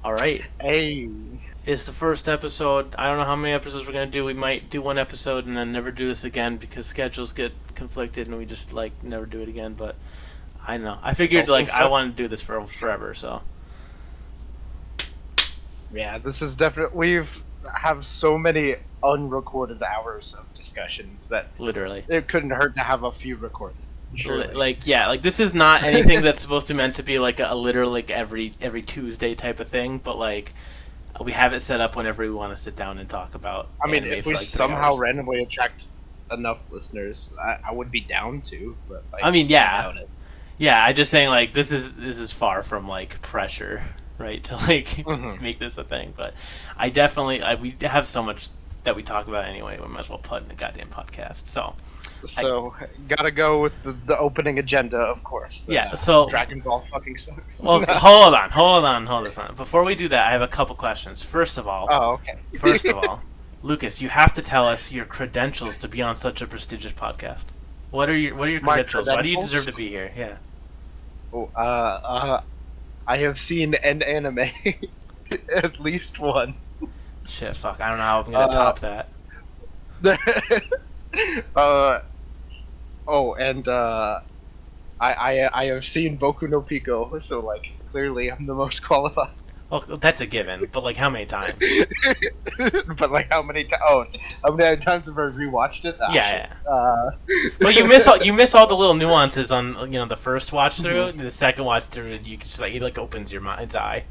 All right. Hey. It's the first episode. I don't know how many episodes we're going to do. We might do one episode and then never do this again because schedules get conflicted and we just never do it again, but I don't know. I figured Don't think I so. want to do this for forever, so Yeah, this is definitely we've have so many unrecorded hours of discussions that literally. it couldn't hurt to have a few recorded. Surely. This is not anything that's supposed to meant to be like a literal every Tuesday type of thing, but we have it set up whenever we want to sit down and talk about I mean, anime if for we 3 somehow hours. randomly attract enough listeners, I would be down to. But I mean, yeah. doubt it. Yeah, I'm just saying this is far from pressure, right? To Mhm. make this a thing, but I definitely we have so much that we talk about anyway. We might as well put in a goddamn podcast. So So gotta go with the opening agenda, of course. yeah, so Dragon Ball fucking sucks. well, hold on. Before we do that, I have a couple questions. First of all, Oh, okay. Lucas, you have to tell us your credentials to be on such a prestigious podcast. What are your My credentials? Why do you credentials? deserve to be here? Yeah. Oh, I have seen an anime, at least one. Shit, fuck. I don't know how I'm gonna top that. uh, oh, and I have seen Boku no Pico, so clearly I'm the most qualified. Well, that's a given, but how many times? But how many how many times have I rewatched it? Ah, Yeah, shit. yeah. Well, you miss all the little nuances on the first watch through. The second watch through, you just it opens your mind's eye.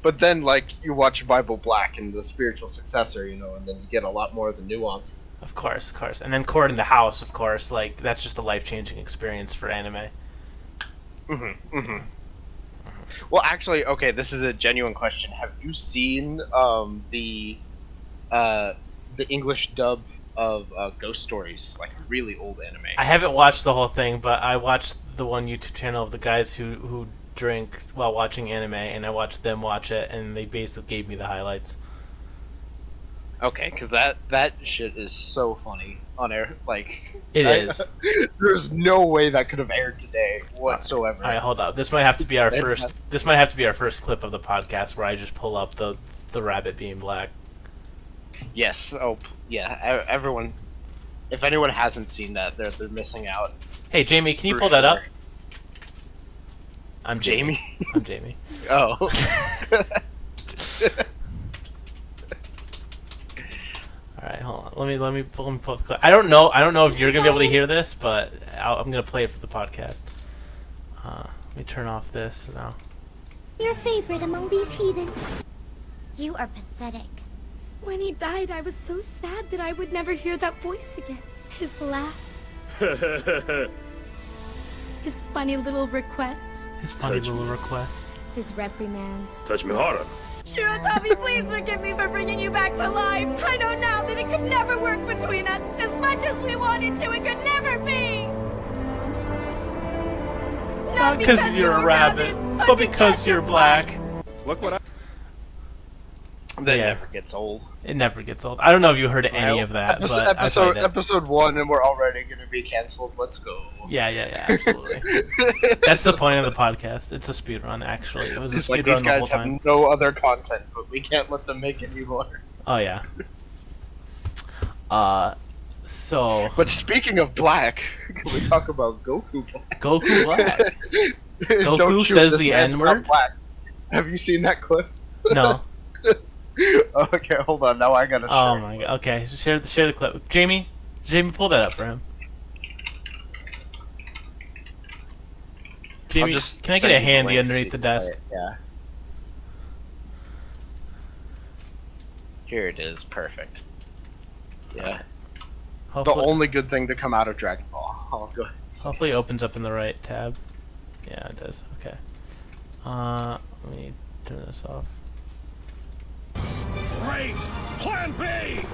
But then you watch Bible Black and the spiritual successor, and then you get a lot more of the nuance. Of course, and then Court in the House, of course. That's just a life-changing experience for anime. Well, actually, okay, this is a genuine question. Have you seen the English dub of Ghost Stories, like a really old anime? I haven't watched the whole thing, but I watched the one YouTube channel of the guys who drink while watching anime, and I watched them watch it, and they basically gave me the highlights. Okay, because that shit is so funny on air. It is. There's no way that could have aired today whatsoever. All right, hold up. This might have to be our first. Fantastic. This might have to be our first clip of the podcast where I just pull up the rabbit being black. Yes. Oh, yeah. Everyone, if anyone hasn't seen that, they're missing out. Hey, Jamie, can you For pull that up? sure. I'm Jamie? I'm Jamie. Oh. All right, hold on. Let me pull the clip. I don't know if you're gonna be able to hear this, but I'm gonna play it for the podcast. Let me turn off this now. Your favorite among these heathens. You are pathetic. When he died, I was so sad that I would never hear that voice again. His laugh, his funny little requests, His funny little requests. his reprimands. Touch me harder. Shirotami, please forgive me for bringing you back to life. I know now that it could never work between us. As much as we wanted to, it could never be. Not because you're a rabbit, but because you're black. Look what I... That Yeah. never gets old. It never gets old. I don't know if you heard any of that, but I played it. Episode 1, and we're already gonna be canceled. Let's go. Yeah, absolutely. That's the point of the podcast. It's a speed run, actually. It was a It's speed these run the whole guys have time. no other content, but we can't let them make any more. Oh yeah. So But speaking of black, can we talk about Goku Black? Goku Black. Don't Goku shoot, says this the man's not N-word? black. Have you seen that clip? No. Okay, hold on. Now I gotta. Oh share my it. god. Okay, share the clip. Jamie, pull that up for him. Jamie, Just can I get send a you the handy link so underneath you the can play desk? it, Yeah. Here it is. Perfect. Yeah. The Hopefully, only good thing to come out of Dragon Ball. Oh, go ahead. hopefully it opens up in the right tab. Yeah, it does. Okay. Let me turn this off. Great! Plan B!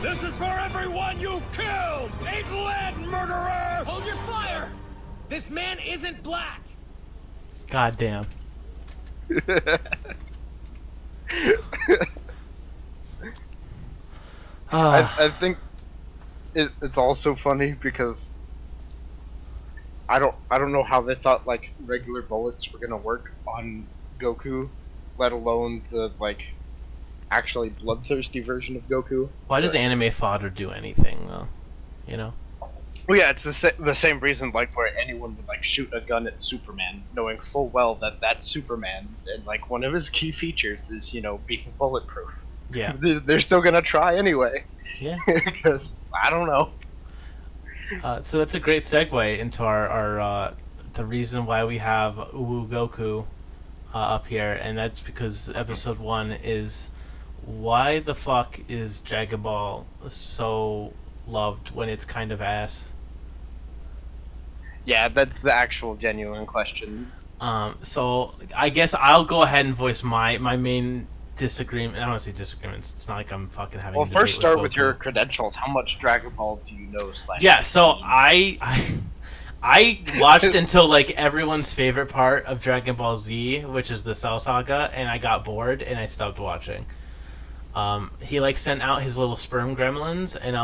This is for everyone you've killed! England, murderer! Hold your fire! This man isn't black! God damn. I think it's also funny because I don't know how they thought like regular bullets were gonna work on Goku, let alone the like actually bloodthirsty version of Goku. Why does anime fodder do anything though? You know? Well, yeah, it's the same reason like where anyone would like shoot a gun at Superman, knowing full well that that's Superman, and like one of his key features is being bulletproof. Yeah. They're still gonna try anyway. Yeah. Because I don't know. So that's a great segue into our the reason why we have Uwu Goku up here, and that's because episode 1 is why the fuck is Dragon Ball so loved when it's kind of ass? Yeah, that's the actual genuine question. So I guess I'll go ahead and voice my main disagreement. I don't want to say disagreements. It's not like I'm fucking having. Well, a first debate start with with Goku. your credentials. How much Dragon Ball do you know? Yeah, so I watched until like everyone's favorite part of Dragon Ball Z, which is the Cell Saga, and I got bored and I stopped watching. He like sent out his little sperm gremlins, and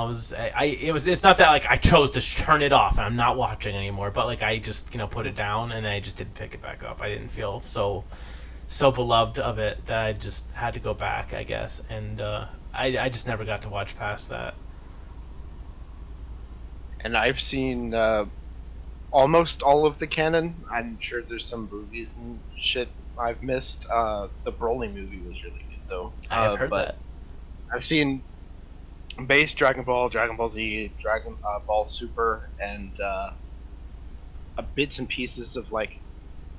it's not that like I chose to turn it off and I'm not watching anymore, but like I just put it down and then I just didn't pick it back up. I didn't feel so beloved of it that I just had to go back, I guess, and I just never got to watch past that. And I've seen almost all of the canon. I'm sure there's some movies and shit I've missed. The Broly movie was really good though. I've heard that. I've seen base Dragon Ball, Dragon Ball Z, Dragon Ball Super, and bits and pieces of like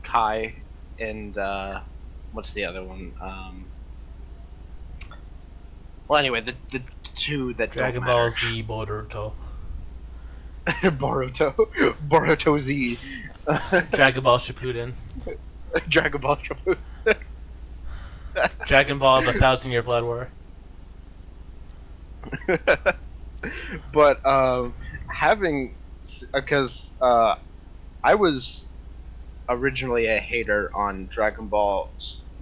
Kai and what's the other one? Well, anyway, the two that Dragon don't Ball matter. Z Boruto. Boruto Z. Dragon Ball Shippuden. Dragon Ball Shippuden. Dragon Ball: The 1,000-Year Blood War. But because I was originally a hater on Dragon Ball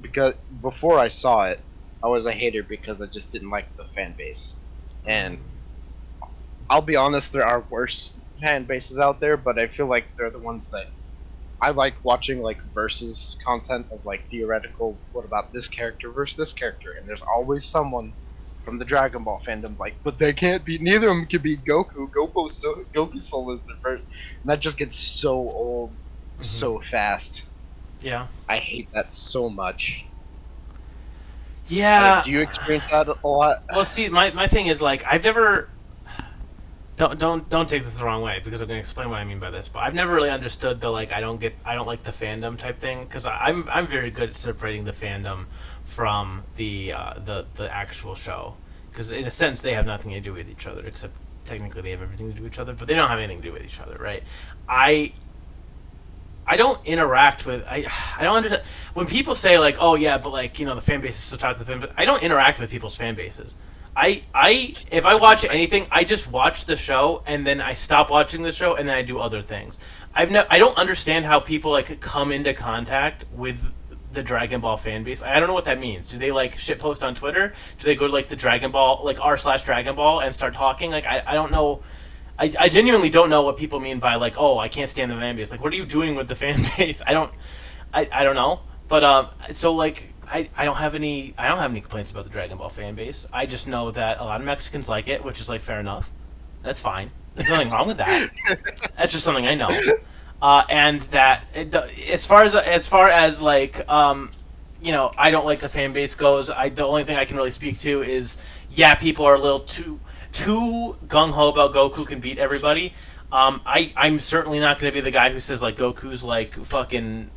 because before I saw it, I was a hater because I just didn't like the fan base. And I'll be honest, there are worse fan bases out there, but I feel like they're the ones that I like watching, like versus content of like theoretical. What about this character versus this character? And there's always someone from the Dragon Ball fandom like, but they can't be. Neither of them can be Goku. Goku's soul is the first, and that just gets so old so fast. Yeah. I hate that so much. Yeah. Do you experience that a lot? Well, see, my thing is like I've never. Don't take this the wrong way because I'm going to explain what I mean by this. But I've never really understood the like I don't like the fandom type thing because I'm very good at separating the fandom from the actual show because in a sense they have nothing to do with each other except technically they have everything to do with each other, but they don't have anything to do with each other, right? I don't interact with I don't understand when people say like, oh yeah, but like the fan base is so toxic. But I don't interact with people's fan bases. If I watch anything, I just watch the show and then I stop watching the show and then I do other things. I don't understand how people like come into contact with the Dragon Ball fan base. I don't know what that means. Do they like shitpost on Twitter? Do they go to like the Dragon Ball like r/Dragon Ball and start talking? Like I don't know. I genuinely don't know what people mean by like, oh, I can't stand the fan base. Like, what are you doing with the fan base? I don't know. But so like. I don't have any complaints about the Dragon Ball fan base. I just know that a lot of Mexicans like it, which is like fair enough. That's fine. There's nothing wrong with that. That's just something I know. And that as far as like I don't like the fan base goes. The only thing I can really speak to is people are a little too gung ho about Goku can beat everybody. I'm certainly not going to be the guy who says like Goku's like fucking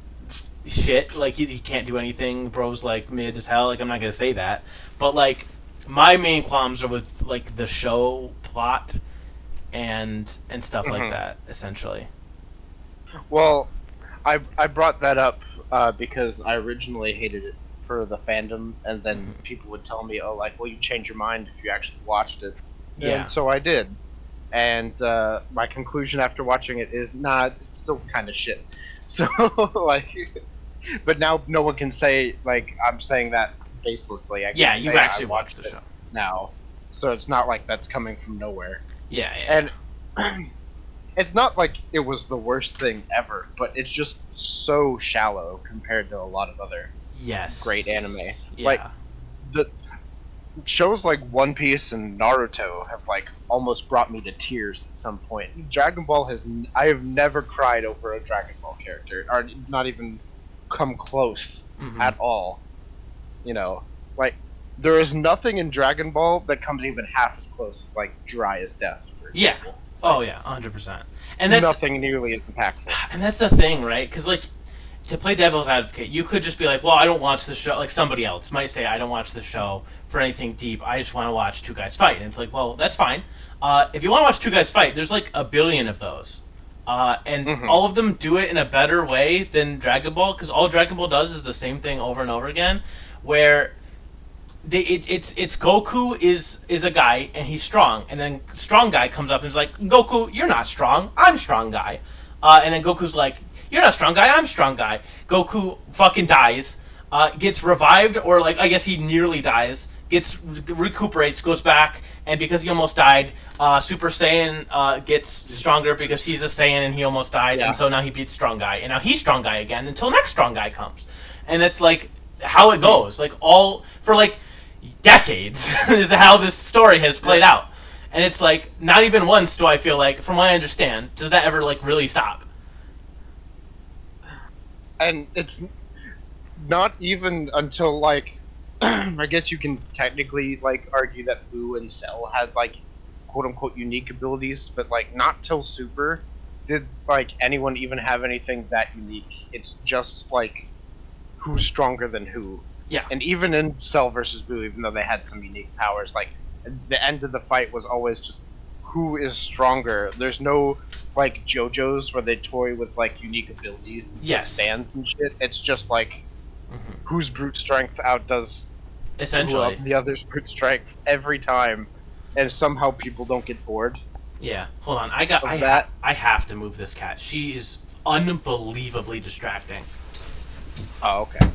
shit, like he can't do anything, bro's like mid as hell. Like I'm not gonna say that, but like my main qualms are with like the show plot and stuff like that essentially. Well, I brought that up because I originally hated it for the fandom, and then people would tell me, oh, like, well, you change your mind if you actually watched it. Yeah. And so I did, and my conclusion after watching it is, nah, it's still kind of shit. So like. But now no one can say like I'm saying that baselessly. You've actually watched the show now, so it's not like that's coming from nowhere. Yeah. And it's not like it was the worst thing ever, but it's just so shallow compared to a lot of other Yes. great anime. Yeah. Like the shows like One Piece and Naruto have like almost brought me to tears at some point. Dragon Ball I have never cried over a Dragon Ball character, or not even come close at all. You know, like there is nothing in Dragon Ball that comes even half as close as like Dry as Death. For Yeah. example. Oh yeah, 100%. And that's Nothing nearly as impactful. And that's the thing, right? Because like, to play devil's advocate, you could just be like, well, I don't watch the show. Like somebody else might say, I don't watch the show for anything deep. I just want to watch two guys fight. And it's like, well, that's fine. If you want to watch two guys fight, there's like a billion of those. And all of them do it in a better way than Dragon Ball, because all Dragon Ball does is the same thing over and over again, where it's Goku is a guy and he's strong, and then strong guy comes up and is like, Goku, you're not strong, I'm strong guy, and then Goku's like, you're not strong guy, I'm strong guy. Goku fucking dies, gets revived, or like I guess he nearly dies, recuperates, goes back, and because he almost died, Super Saiyan gets stronger because he's a Saiyan and he almost died, and so now he beats strong guy, and now he's strong guy again until next strong guy comes, and it's like how it goes, like all for like decades is how this story has played out, and it's like not even once do I feel like, from what I understand, does that ever like really stop. And it's not even until like I guess you can technically like argue that Boo and Cell had like quote unquote unique abilities, but like not till Super did like anyone even have anything that unique. It's just like who's stronger than who. Yeah. And even in Cell versus Boo, even though they had some unique powers, like the end of the fight was always just who is stronger. There's no like JoJo's where they toy with like unique abilities and stands and shit. It's just like whose brute strength outdoes essentially the other's brute strength every time, and somehow people don't get bored. Yeah. Hold on. I have to move this cat. She is unbelievably distracting. Oh, okay.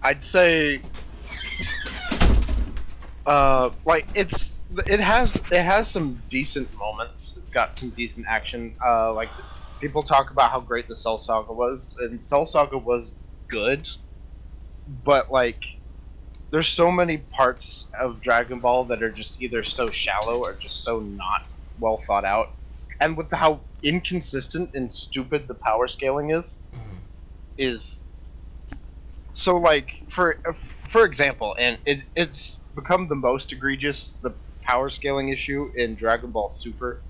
I'd say like it has some decent moments. It's got some decent action. Like people talk about how great the Cell Saga was, and Cell Saga was good, but like there's so many parts of Dragon Ball that are just either so shallow or just so not well thought out, and with how inconsistent and stupid the power scaling is so like for example, and it's become the most egregious, the power scaling issue in Dragon Ball Super,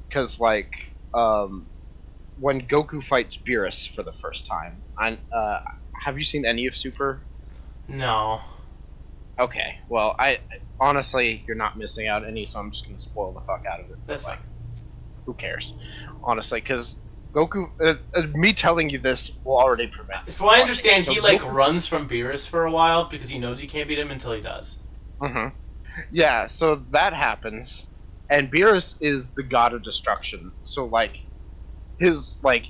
because like when Goku fights Beerus for the first time, have you seen any of Super? No. Okay, well, I honestly, you're not missing out any, so I'm just gonna spoil the fuck out of it. That's like, fine. Who cares? Honestly, because Goku, me telling you this will already prevent. From what I understand, So he like Goku, runs from Beerus for a while because he knows he can't beat him until he does. Yeah, so that happens, and Beerus is the god of destruction. So like, his like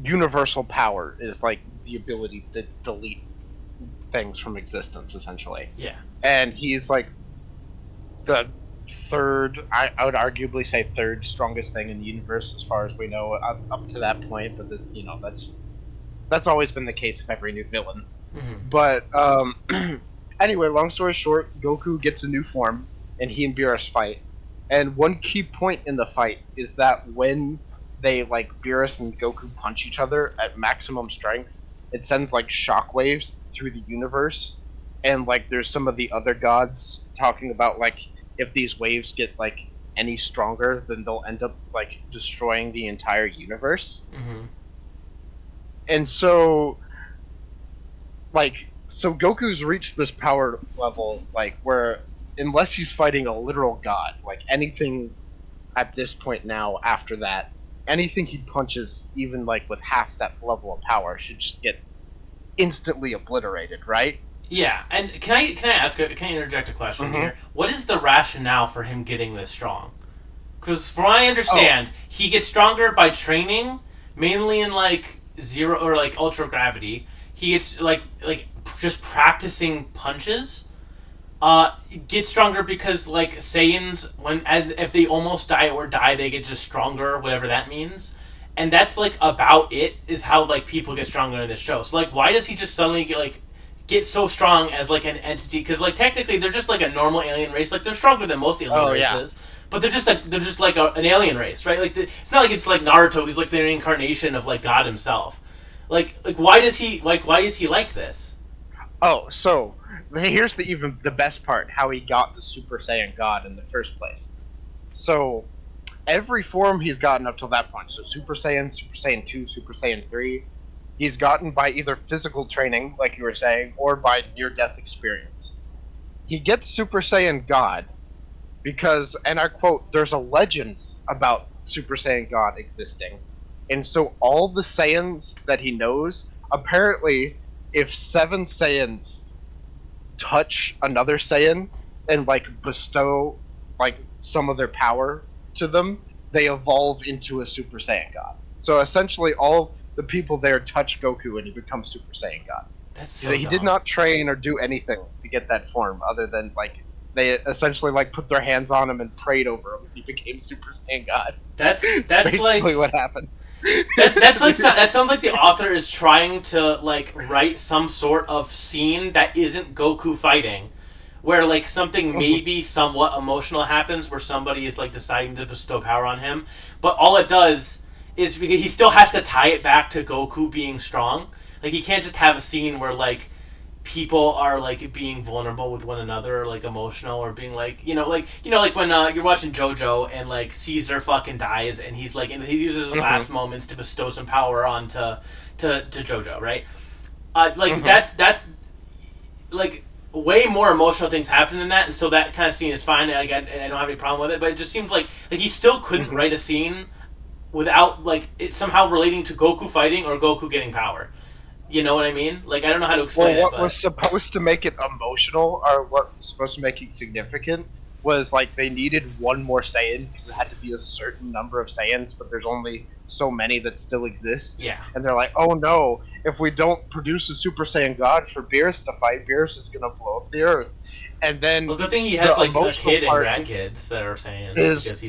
universal power is like the ability to delete things from existence, essentially. Yeah. And he's like the third, I would arguably say third strongest thing in the universe as far as we know up to that point. But you know, that's always been the case of every new villain. But anyway, long story short, Goku gets a new form, and he and Beerus fight. And one key point in the fight is that when they like Beerus and Goku punch each other at maximum strength, it sends like shockwaves through the universe, and like there's some of the other gods talking about like if these waves get like any stronger, then they'll end up like destroying the entire universe. And so like Goku's reached this power level like where unless he's fighting a literal god, like anything at this point now after that, anything he punches even like with half that level of power should just get instantly obliterated, right? Yeah, and can I interject a question here? What is the rationale for him getting this strong? Because from what I understand, he gets stronger by training, mainly in like zero or like ultra gravity. He gets like just practicing punches. Get stronger because like Saiyans, if they almost die or die, they get just stronger, whatever that means. And that's like about it is how like people get stronger in this show. So like, why does he just suddenly get so strong as like an entity? Because like technically they're just like a normal alien race. Like they're stronger than most alien races, but they're just like an alien race, right? Like it's not like it's like Naruto, who's like the reincarnation of like God himself. Like why is he like this? Oh, so here's the best part: how he got the Super Saiyan God in the first place. So every form he's gotten up till that point, so Super Saiyan, Super Saiyan 2, Super Saiyan 3, he's gotten by either physical training, like you were saying, or by near-death experience. He gets Super Saiyan God because, and I quote, there's a legend about Super Saiyan God existing. And so all the Saiyans that he knows, apparently, if 7 Saiyans touch another Saiyan and, like, bestow, like, some of their power to them, they evolve into a Super Saiyan God. So essentially all the people there touch Goku and he becomes Super Saiyan God. That's so he did not train or do anything to get that form other than like they essentially like put their hands on him and prayed over him and he became Super Saiyan God. That's basically like what happened. that's like that sounds like the author is trying to like write some sort of scene that isn't Goku fighting, where like something maybe somewhat emotional happens where somebody is like deciding to bestow power on him, but all it does is because he still has to tie it back to Goku being strong. Like he can't just have a scene where like people are like being vulnerable with one another, or like emotional, or being like like when you're watching JoJo and like Caesar fucking dies and he's like and he uses his last moments to bestow some power on to JoJo, right? That's like way more emotional things happen than that, and so that kind of scene is fine. I don't have any problem with it, but it just seems like he still couldn't write a scene without like it somehow relating to Goku fighting or Goku getting power. You know what I mean? Like I don't know how to explain what it. Was supposed to make it emotional, or what was supposed to make it significant, was like they needed one more Saiyan because it had to be a certain number of Saiyans, but there's only so many that still exist. Yeah. And they're like, oh no, if we don't produce a Super Saiyan God for Beerus to fight, Beerus is gonna blow up the Earth. And then well, good thing he has like a kid and part grandkids that are Saiyans.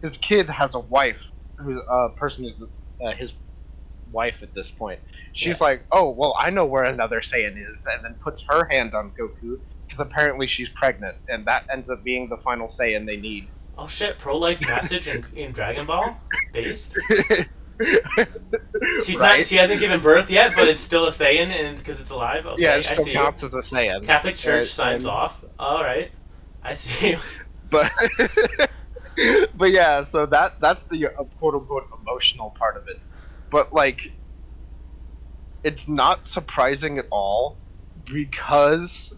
His kid has a wife, who person is his wife at this point. She's like, oh well, I know where another Saiyan is, and then puts her hand on Goku because apparently she's pregnant, and that ends up being the final Saiyan they need. Oh shit! Pro-life passage in Dragon Ball based. She's not. She hasn't given birth yet, but it's still a Saiyan, and because it's alive. Okay, yeah, it still counts as a Saiyan. Catholic Church signs off. All right, I see. But yeah, so that's the quote unquote emotional part of it. But like, it's not surprising at all because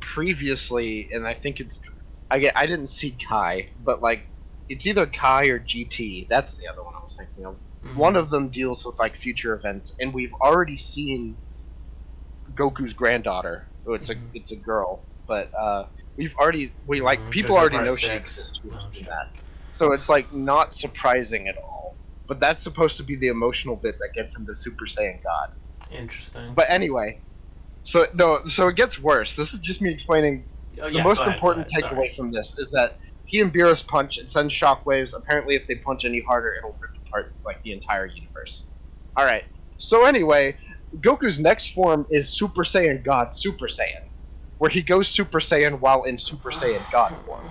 previously, and I think I didn't see Kai, but like it's either Kai or GT. That's the other one I was thinking of. Mm-hmm. One of them deals with like future events, and we've already seen Goku's granddaughter. Oh, it's a girl, but people already know she exists. We've seen that, so it's like not surprising at all. But that's supposed to be the emotional bit that gets him to Super Saiyan God. Interesting. But anyway, so it gets worse. This is just me explaining. The most important takeaway from this is that he and Beerus punch, it sends shockwaves. Apparently, if they punch any harder, it'll rip apart like the entire universe. All right. So anyway, Goku's next form is Super Saiyan God Super Saiyan, where he goes Super Saiyan while in Super Saiyan God form.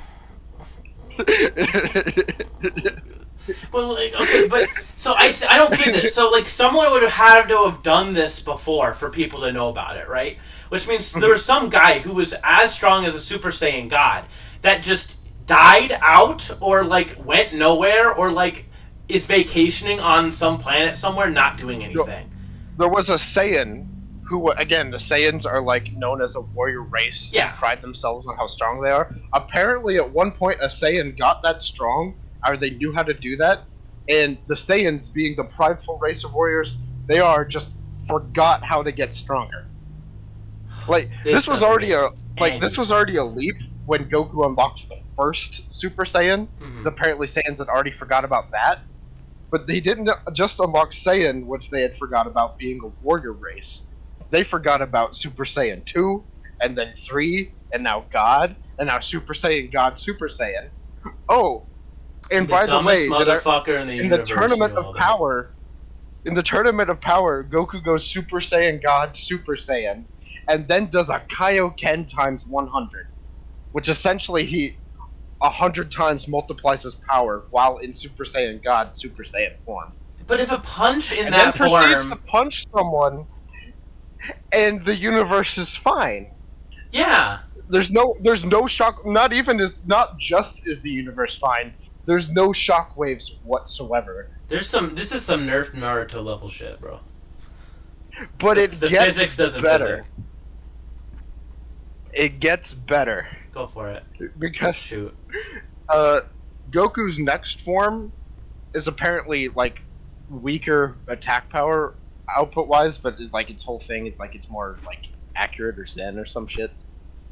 Well, like, okay, but so I don't get this. So like someone would have had to have done this before for people to know about it, right? Which means there was some guy who was as strong as a Super Saiyan God that just died out, or like went nowhere, or like is vacationing on some planet somewhere, not doing anything. There was a Saiyan who, again, the Saiyans are like known as a warrior race. Yeah. And pride themselves on how strong they are. Apparently, at one point, a Saiyan got that strong, or they knew how to do that, and the Saiyans, being the prideful race of warriors they are, just forgot how to get stronger. Like this was already a leap when Goku unlocked the first Super Saiyan, because apparently Saiyans had already forgot about that. But they didn't just unlock Saiyan, which they had forgot about being a warrior race. They forgot about Super Saiyan 2, and then 3, and now God, and now Super Saiyan God, Super Saiyan. Oh, and by the way, motherfucker in the in the universe, Tournament you know of that. Power, Goku goes Super Saiyan God, Super Saiyan, and then does a Kaioken times 100, which essentially he 100 times multiplies his power while in Super Saiyan God, Super Saiyan form. But if a punch in And that then proceeds to form, punch someone, and the universe is fine. yeah, There's no shock. Not just is the universe fine. There's no shock waves whatsoever. this is some nerf Naruto level shit, bro. But The it gets physics doesn't better. physics. It gets better Go for it. because Shoot. Goku's next form is apparently like weaker attack power output wise, but it's like its whole thing is like it's more like accurate or zen or some shit.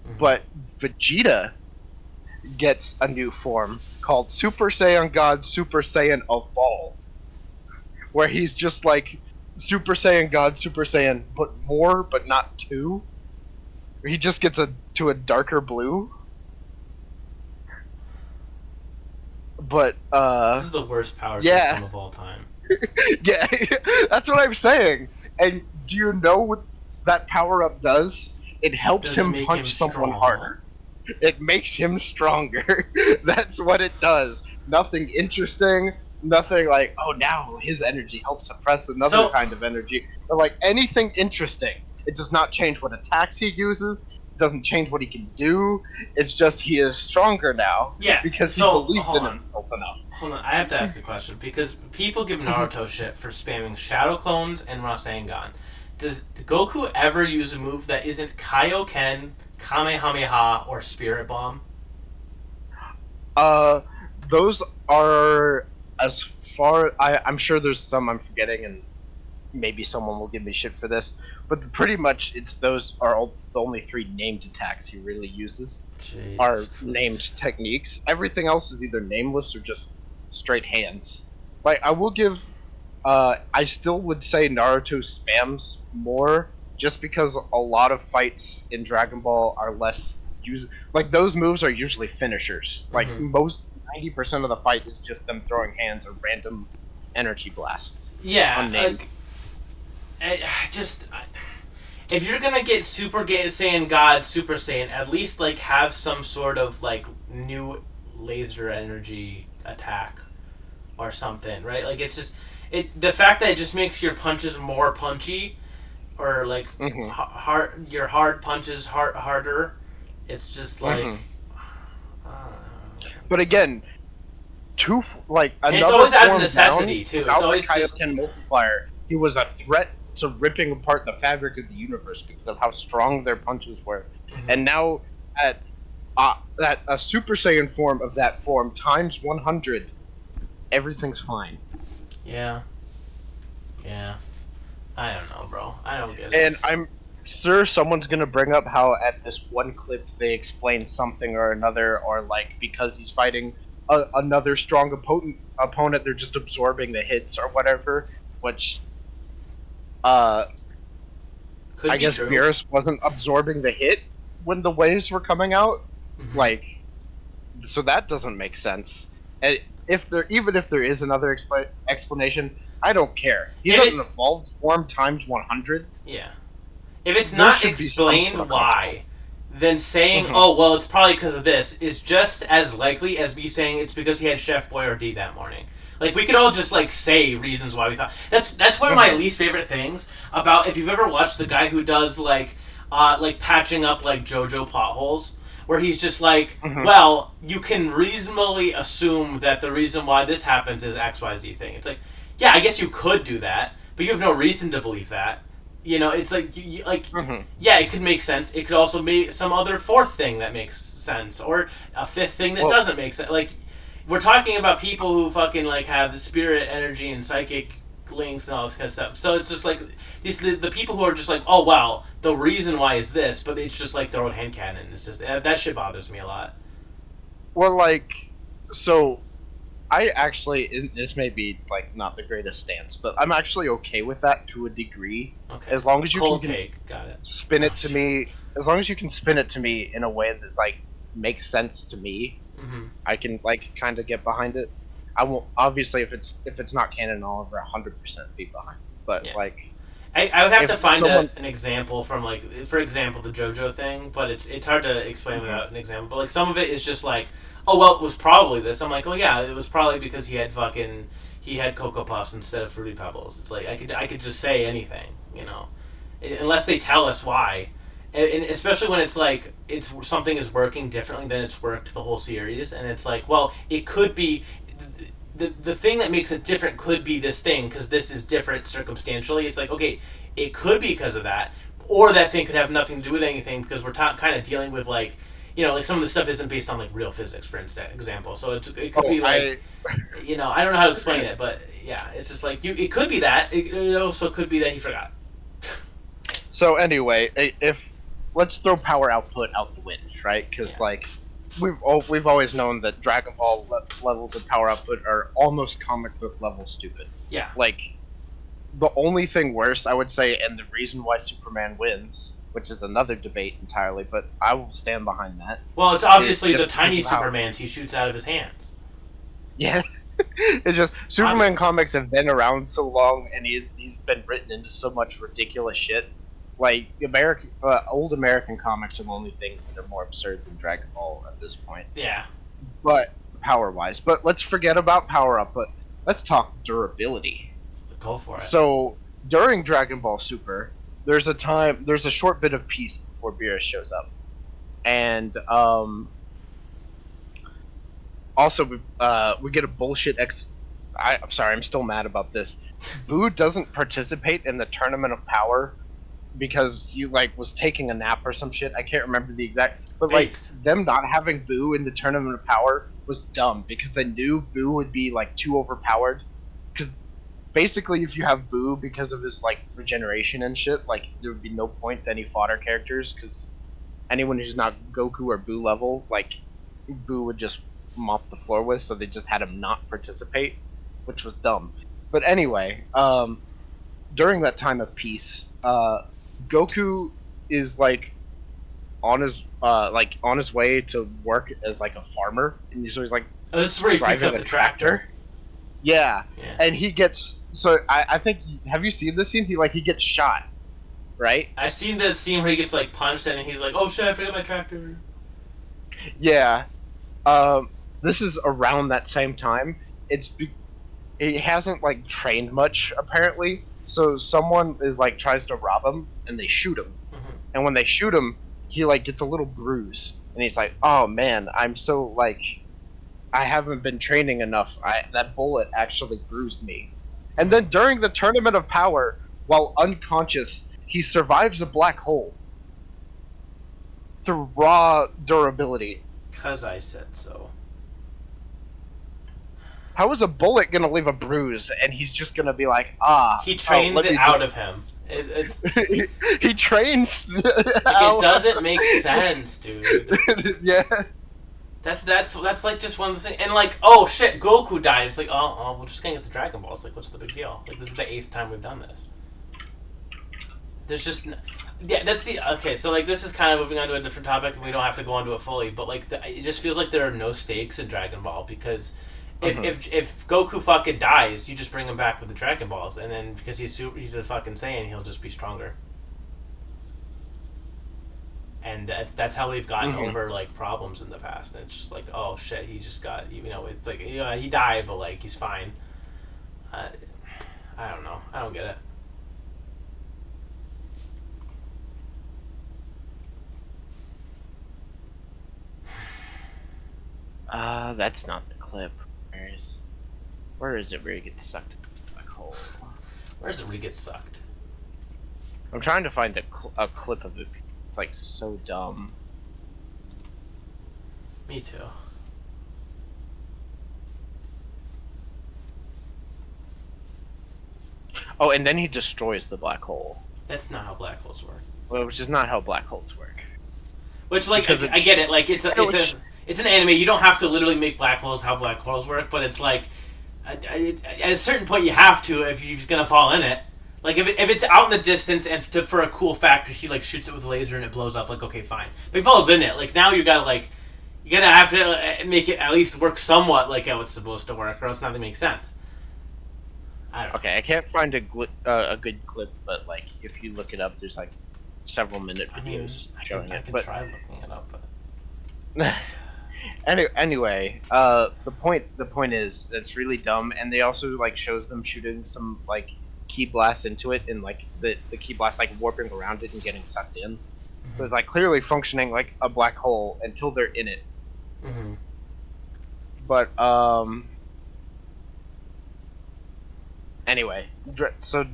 Mhm. But Vegeta gets a new form called Super Saiyan God, Super Saiyan Evolved, where he's just like Super Saiyan God, Super Saiyan, but more, but not 2. He just gets to a darker blue. But This is the worst power yeah. system of all time. Yeah, that's what I'm saying. And do you know what that power up does? It helps Does it him make punch him someone strong? harder. It makes him stronger. That's what it does. Nothing interesting. Nothing like, oh, now his energy helps suppress another kind of energy. Or like anything interesting. It does not change what attacks he uses. It doesn't change what he can do. It's just he is stronger now. Yeah, Because he so, believed hold in on. himself enough. Hold on, I have to ask a question because people give Naruto shit for spamming Shadow Clones and Rasengan. Does Goku ever use a move that isn't Kaioken, Kamehameha, or Spirit Bomb? Those are as far. I'm sure there's some I'm forgetting, and maybe someone will give me shit for this. But pretty much, those are the only 3 named attacks he really uses. Jeez. Are named techniques. Everything else is either nameless or just straight hands. Like I will give. I still would say Naruto spams more, just because a lot of fights in Dragon Ball are less like those moves are usually finishers. Like most 90% of the fight is just them throwing hands or random energy blasts. Yeah, Unnamed. like, if you're gonna get Super Saiyan God, Super Saiyan, at least like have some sort of like new laser energy attack or something, right? Like it's just the fact that it just makes your punches more punchy, or like your hard punches harder. It's just like. But again, like another it's always out of form necessity down, too. It's without always the just Kaioken multiplier. He was a threat to ripping apart the fabric of the universe because of how strong their punches were. And now at a Super Saiyan form of that form times 100, everything's fine. Yeah. I don't know, bro. I don't get it. And I'm sure someone's gonna bring up how at this one clip they explain something or another, or like because he's fighting another strong opponent, they're just absorbing the hits or whatever. Which, I guess true. Beerus wasn't absorbing the hit when the waves were coming out. Like, so that doesn't make sense. And even if there is another explanation, I don't care. He's in an evolved form times 100. Yeah. If it's not explained why, then saying, oh, well, it's probably because of this, is just as likely as me saying it's because he had Chef Boyardee that morning. Like, we could all just, like, say reasons why we thought... That's one of my least favorite things about... If you've ever watched the guy who does, like patching up, like, JoJo plot holes, where he's just like, well, you can reasonably assume that the reason why this happens is XYZ thing. It's like, yeah, I guess you could do that, but you have no reason to believe that. You know, it's like, yeah, it could make sense. It could also be some other 4th thing that makes sense, or a 5th thing that doesn't make sense. Like, we're talking about people who fucking, like, have spirit energy and psychic links and all this kind of stuff. So it's just like, the people who are just like, oh, wow, the reason why is this, but it's just like their own headcanon. It's just, that shit bothers me a lot. Well, like, so, I actually, this may be like not the greatest stance, but I'm actually okay with that to a degree. Okay. As long as you Cold can take. Got it. spin it Oh, to shit. me, as long as you can spin it to me in a way that like makes sense to me, Mm-hmm. I can like kind of get behind it. I won't obviously if it's not canon, I'll over 100% be behind. But Yeah. like, I would have if to find someone, an example from like, for example, the JoJo thing, but it's hard to explain Mhm. without an example. But like some of it is just like, oh well, it was probably this. I'm like, oh yeah, it was probably because he had Cocoa Puffs instead of Fruity Pebbles. It's like I could just say anything, you know, unless they tell us why. And especially when it's like it's something is working differently than it's worked the whole series, and it's like, well, it could be the thing that makes it different could be this thing because this is different circumstantially. It's like, okay, it could be because of that, or that thing could have nothing to do with anything because we're kind of dealing with like, you know, like some of the stuff isn't based on like real physics, for example. So it could be like, you know, I don't know how to explain it, but yeah, it's just like it could be that. It also could be that he forgot. so anyway, if let's throw power output out the window, right? Because Yeah. like we've always known that Dragon Ball levels of power output are almost comic book level stupid. Yeah. Like, the only thing worse, I would say, and the reason why Superman wins, which is another debate entirely, but I will stand behind that. Well, it's obviously It's the just tiny because of how- Supermans he shoots out of his hands. Yeah, it's just Superman Obviously. comics have been around so long, and he's been written into so much ridiculous shit. Like old American comics are the only things that are more absurd than Dragon Ball at this point. Yeah. But power-wise, but let's forget about power output. Let's talk durability. Go for it. So during Dragon Ball Super, there's a short bit of peace before Beerus shows up, and also we get a bullshit I'm sorry, I'm still mad about this. Boo doesn't participate in the Tournament of Power because he like was taking a nap or some shit. I can't remember the exact, but like Based. them not having Boo in the Tournament of Power was dumb because they knew Boo would be like too overpowered. Because basically, if you have Boo because of his like regeneration and shit, like there would be no point to any fodder characters because anyone who's not Goku or Boo level, like Boo would just mop the floor with. So they just had him not participate, which was dumb. But anyway, during that time of peace, Goku is like on his way to work as like a farmer, and so he's like Oh, this is where he picks driving up the tractor. Yeah, Yeah. and he gets I think have you seen this scene? He gets shot, right? I've seen the scene where he gets like punched and he's like, "Oh shit, I forgot my tractor." Yeah. This is around that same time. He hasn't like trained much apparently. So someone is like tries to rob him and they shoot him. Mhm. And when they shoot him, he like gets a little bruise and he's like, "Oh man, I'm so like I haven't been training enough. That bullet actually bruised me." And then during the Tournament of Power, while unconscious, he survives a black hole through raw durability. 'Cause I said so. How is a bullet gonna leave a bruise and he's just gonna be like, ah? He trains let it me out of him. It's he trains. it doesn't make sense, dude. Yeah. That's like just one of the things. And like, oh shit, Goku died. It's like, oh, we're just gonna get the Dragon Balls. Like, what's the big deal? Like, this is the 8th time we've done this. There's just, yeah, that's the okay. So like, this is kind of moving on to a different topic, and we don't have to go into it fully. But like, it just feels like there are no stakes in Dragon Ball because if Goku fucking dies, you just bring him back with the Dragon Balls, and then because he's a fucking Saiyan, he'll just be stronger. And that's how they've gotten over like problems in the past. And it's just like, oh shit, he just got, you know, it's like, yeah, he died, but like he's fine. I don't know. I don't get it. That's not the clip. Where is it where he gets sucked into the black hole? Where's it where he gets sucked? I'm trying to find a clip of it. It's like so dumb. Me too. Oh, and then he destroys the black hole. That's not how black holes work. Well, which is not how black holes work. Which, like, Because I get it. Like, it's a it's an anime. You don't have to literally make black holes how black holes work, but it's like at a certain point you have to if you're just gonna fall in it. Like if it's out in the distance and for a cool factor, he like shoots it with a laser and it blows up. Like okay, fine. But he falls in it. Like now you gotta have to make it at least work somewhat like how it's supposed to work, or else nothing makes sense. I don't know. Okay, I can't find a good clip, but like if you look it up, there's like several minute videos showing I it. can But try looking it up, but anyway, the point is it's really dumb, and they also like shows them shooting some like key blasts into it, and like the key blast like warping around it and getting sucked in. So it's like clearly functioning like a black hole until they're in it. Mm-hmm. But anyway, so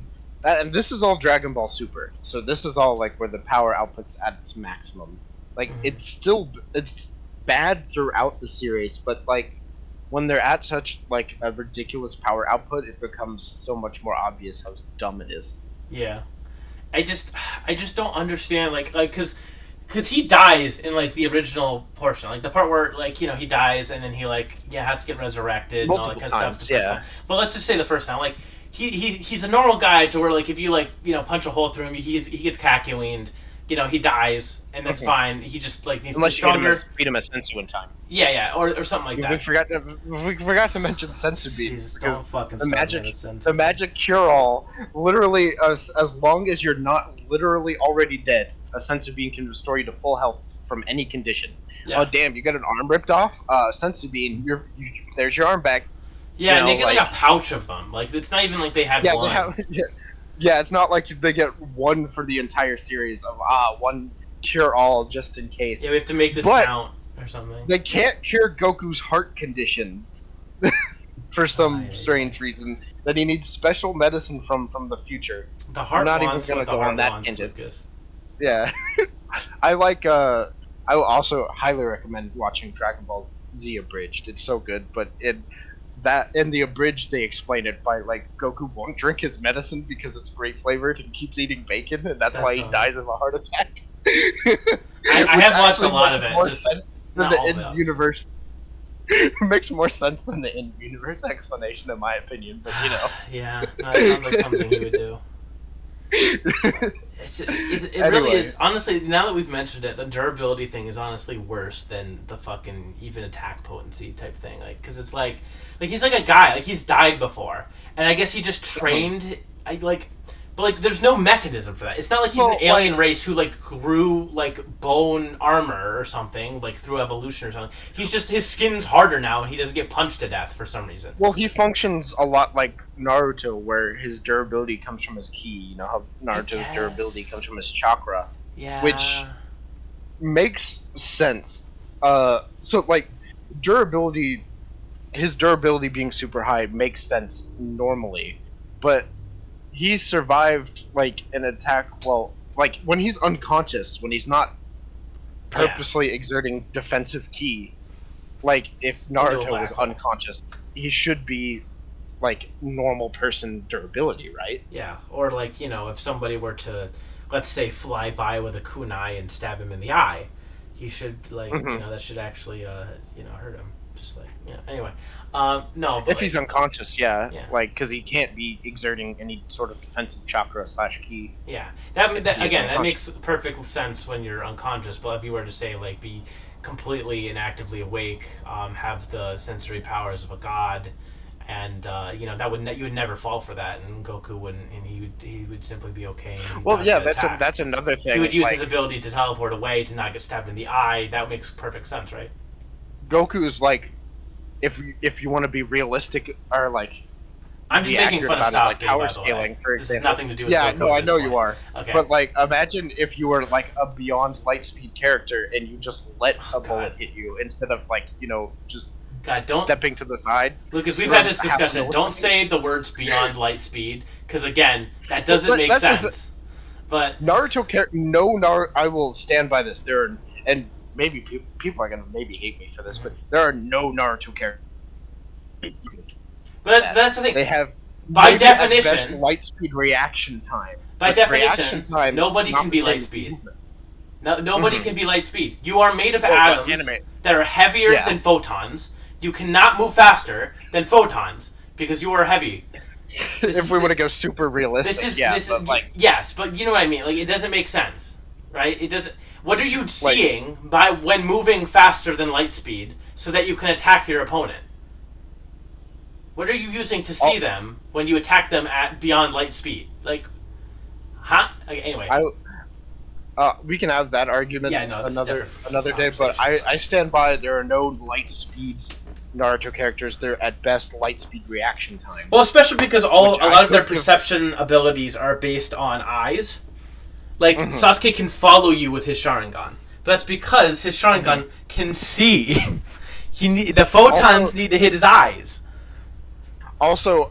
and this is all Dragon Ball Super. So this is all like where the power output's at its maximum. Like it's bad throughout the series, but like when they're at such like a ridiculous power output, it becomes so much more obvious how dumb it is. Yeah, I just don't understand like because he dies in like the original portion, like the part where like he dies and then he like has to get resurrected and all that kind of stuff. Yeah. But let's just say the first time, like he's a normal guy to where like if you like punch a hole through him, he gets kakuined. He dies, and that's fine. He just like needs to be stronger. Beat him a sensu in time. Yeah, or something like that. We forgot to mention sensu beams because fucking the magic cure-all literally as long as you're not literally already dead, a sensu beam can restore you to full health from any condition. Yeah. Oh damn, you got an arm ripped off? Sensu beam, there's your arm back. Yeah, and they get like a pouch of them. Like it's not even like they had one. Yeah, it's not like they get one for the entire series of one cure-all just in case. Yeah, we have to make this count or something. They can't cure Goku's heart condition for some strange reason. That he needs special medicine from the future. The heart I'm not wants even what gonna the go heart on that wants, tangent. Lucas. Yeah, I like. I will also highly recommend watching Dragon Ball Z Abridged. It's so good, but in the abridged they explain it by like Goku won't drink his medicine because it's grape flavored and keeps eating bacon, and that's why he dies of a heart attack. I have watched a lot of it. Just than the in-universe. Makes more sense than the in-universe explanation, in my opinion. But yeah, that sounds like something he would do. It really is. Honestly, now that we've mentioned it, the durability thing is honestly worse than the fucking even attack potency type thing. Like, because it's like he's like a guy, like he's died before, and I guess he just trained. But like, there's no mechanism for that. It's not like he's an alien race who like grew like bone armor or something like through evolution or something. He's just his skin's harder now, and he doesn't get punched to death for some reason. Well, he functions a lot like Naruto, where his durability comes from his ki. You know how Naruto's durability comes from his chakra. Yeah. Which makes sense. So like durability, his durability being super high makes sense normally, but he's survived like an attack. Well, like when he's unconscious, when he's not purposely exerting defensive ki. Like if Naruto was unconscious, he should be like normal person durability, right? Yeah, or like if somebody were to, let's say, fly by with a kunai and stab him in the eye, he should like that should actually hurt him. Just like Anyway, no. But if he's unconscious, like because he can't be exerting any sort of defensive chakra / ki. Yeah, that again, that makes perfect sense when you're unconscious. But if you were to say like be completely and actively awake, have the sensory powers of a god, and that you would never fall for that, and Goku wouldn't, and he would simply be okay. Well, yeah, that's another thing. He would use his ability to teleport away to not get stabbed in the eye. That makes perfect sense, right? Goku is like, if you want to be realistic or like, I'm just making fun of Sasuke, power by the scaling, way. for This example. has nothing to do with Yeah, Goku no, I know point. you are. Okay. But like, imagine if you were like a beyond light speed character and you just let a bullet hit you instead of like just stepping to the side. Lucas, we've had this discussion. Don't say the words beyond light speed, because again, that doesn't make sense. But Naruto I will stand by this. And maybe people are gonna maybe hate me for this, but there are no Naruto characters. But that's the thing. They have by definition light speed reaction time. By definition, nobody can be light speed. No, nobody can be light speed. You are made of atoms. that are heavier than photons. You cannot move faster than photons because you are heavy. If we want to go super realistic, yes, but you know what I mean. Like, it doesn't make sense, right? It doesn't. What are you seeing by when moving faster than light speed so that you can attack your opponent? What are you using to see them when you attack them at beyond light speed? Like, huh? Like, anyway. We can have that argument another day, but I stand by there are no light speed Naruto characters. They're at best light speed reaction time. Well, especially because a lot of their perception abilities are based on eyes. Like, Sasuke can follow you with his Sharingan. But that's because his Sharingan can see. The photons need to hit his eyes. Also,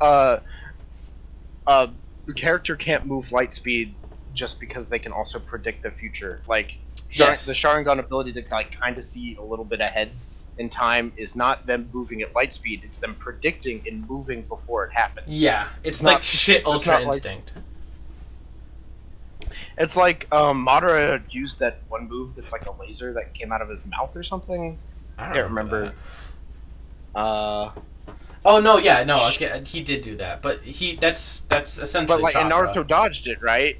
the character can't move light speed just because they can also predict the future. Like, the Sharingan ability to kind of see a little bit ahead in time is not them moving at light speed, it's them predicting and moving before it happens. Yeah, it's like shit Ultra Instinct. It's like Madara used that one move that's like a laser that came out of his mouth or something. I can't remember. Oh no, yeah, no, okay, he did do that, but that's essentially. But like, and chakra. Naruto dodged it, right?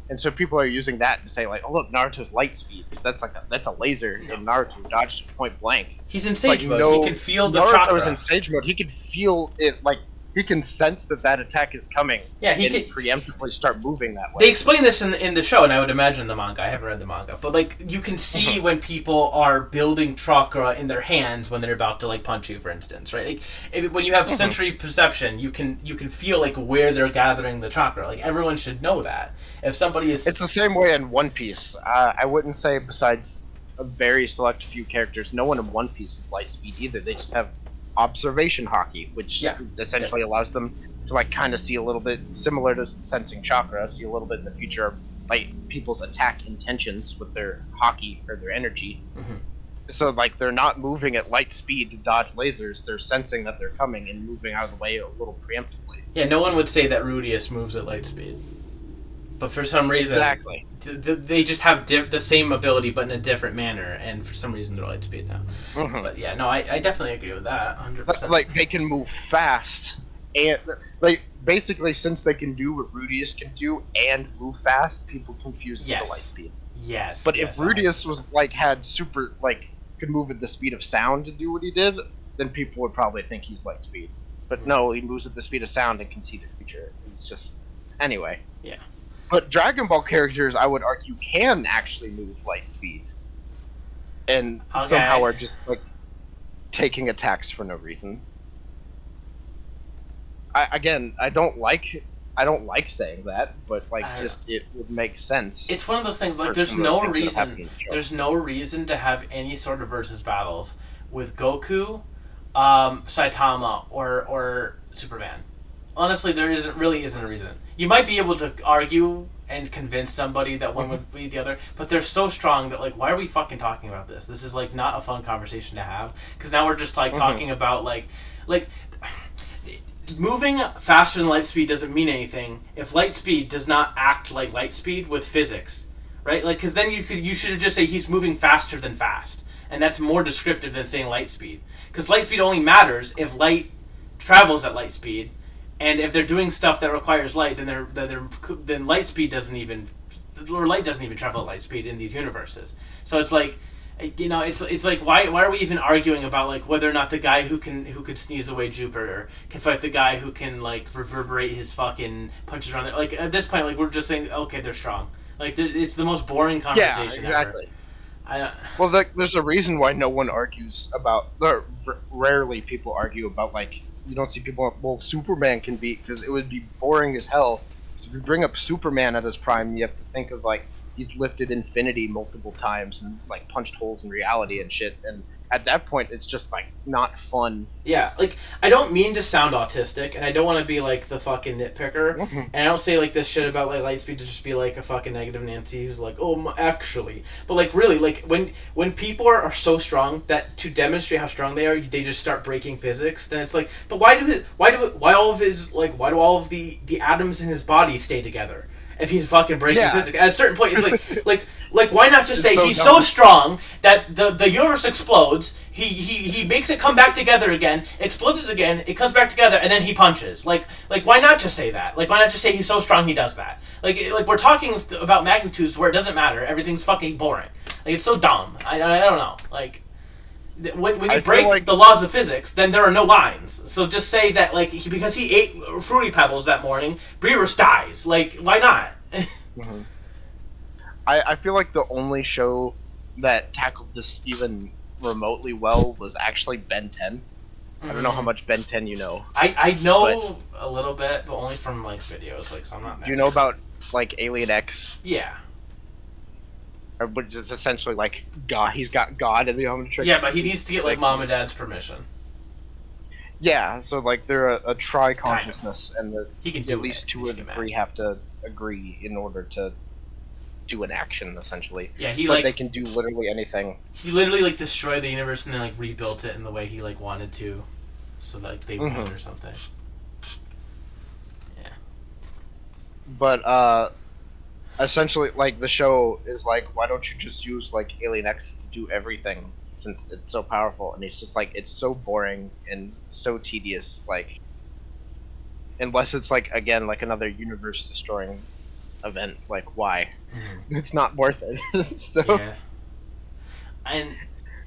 And so people are using that to say like, oh look, Naruto's light speed. That's a laser, and Naruto dodged it point blank. He's in Sage mode. He can feel the Naruto's chakra. Naruto's in Sage mode. He can feel it, like he can sense that attack is coming. Yeah, he can preemptively start moving that way. They explain this in the show, and I would imagine the manga. I haven't read the manga, but like you can see when people are building chakra in their hands when they're about to like punch you, for instance, right? Like when you have sensory perception, you can feel like where they're gathering the chakra. Like everyone should know that. If somebody is, it's the same way in One Piece. I wouldn't say besides a very select few characters, no one in One Piece is light speed either. They just have observation hockey, which essentially allows them to like kind of see a little bit similar to sensing chakra, see a little bit in the future of like people's attack intentions with their hockey or their energy. So like they're not moving at light speed to dodge lasers, they're sensing that they're coming and moving out of the way a little preemptively. Yeah, no one would say that Rudius moves at light speed, but for some reason they just have the same ability but in a different manner, and for some reason they're light speed now. But yeah, no, I definitely agree with that 100%. Like they can move fast, and like basically since they can do what Rudius can do and move fast, people confuse it with the light speed. Yes. But if Rudius was like had super like could move at the speed of sound to do what he did, then people would probably think he's light speed. But no, he moves at the speed of sound and can see the future. It's just anyway. Yeah. But Dragon Ball characters, I would argue, can actually move light speed, and somehow are just like taking attacks for no reason. I don't like saying that, but like it would make sense. It's one of those things. Like there's no reason to have any sort of versus battles with Goku, Saitama, or Superman. Honestly, there isn't a reason. You might be able to argue and convince somebody that one would be the other, but they're so strong that like, why are we fucking talking about this? This is like not a fun conversation to have, because now we're just like talking about like moving faster than light speed doesn't mean anything if light speed does not act like light speed with physics, right? Like, because then you should just say he's moving faster than fast, and that's more descriptive than saying light speed, because light speed only matters if light travels at light speed. And if they're doing stuff that requires light, then light speed doesn't even travel at light speed in these universes. So it's like, you know, it's like why are we even arguing about like whether or not the guy who could sneeze away Jupiter can fight the guy who can like reverberate his fucking punches around there? Like at this point, like we're just saying, okay, they're strong. Like it's the most boring conversation exactly. ever. Well, there's a reason why no one argues about. Rarely people argue about like. You don't see people. Well, Superman can beat because it would be boring as hell. So if you bring up Superman at his prime, you have to think of like he's lifted infinity multiple times and like punched holes in reality and shit. And at that point, it's just like not fun. Yeah, like I don't mean to sound autistic, and I don't want to be like the fucking nitpicker, and I don't say like this shit about like Lightspeed to just be like a fucking negative Nancy who's like, oh, actually, but like really, like when people are so strong that to demonstrate how strong they are, they just start breaking physics. Then it's like, but why do all of the atoms in his body stay together? If he's fucking breaking physics, at a certain point, it's like Like, why not just say he's so strong that the universe explodes, he makes it come back together again, explodes again, it comes back together, and then he punches. Like why not just say that? Like, why not just say he's so strong he does that? Like we're talking about magnitudes where it doesn't matter. Everything's fucking boring. Like, it's so dumb. I don't know. Like, when you break the laws of physics, then there are no lines. So just say that, like, because he ate Fruity Pebbles that morning, Beerus dies. Like, why not? Mm-hmm. I feel like the only show that tackled this even remotely well was actually Ben 10. I don't know how much Ben 10 you know. I know a little bit, but only from, like, videos. Like, so I'm not. Do you know about, like, Alien X? Yeah. Which is essentially like God. He's got God in the Omnitrix. Yeah, but he needs to get like mom and dad's permission. Yeah, so like they're a tri-consciousness, and he can at least two of the three have to agree in order to do an action, essentially. Yeah, but they can do literally anything. He literally like destroyed the universe and then like rebuilt it in the way he like wanted to, so like they won or something. Yeah. But essentially, like, the show is like, why don't you just use, like, Alien X to do everything, since it's so powerful? And it's just, like, it's so boring and so tedious, like, unless it's, like, again, like, another universe-destroying event, like, why? It's not worth it. So... Yeah. And...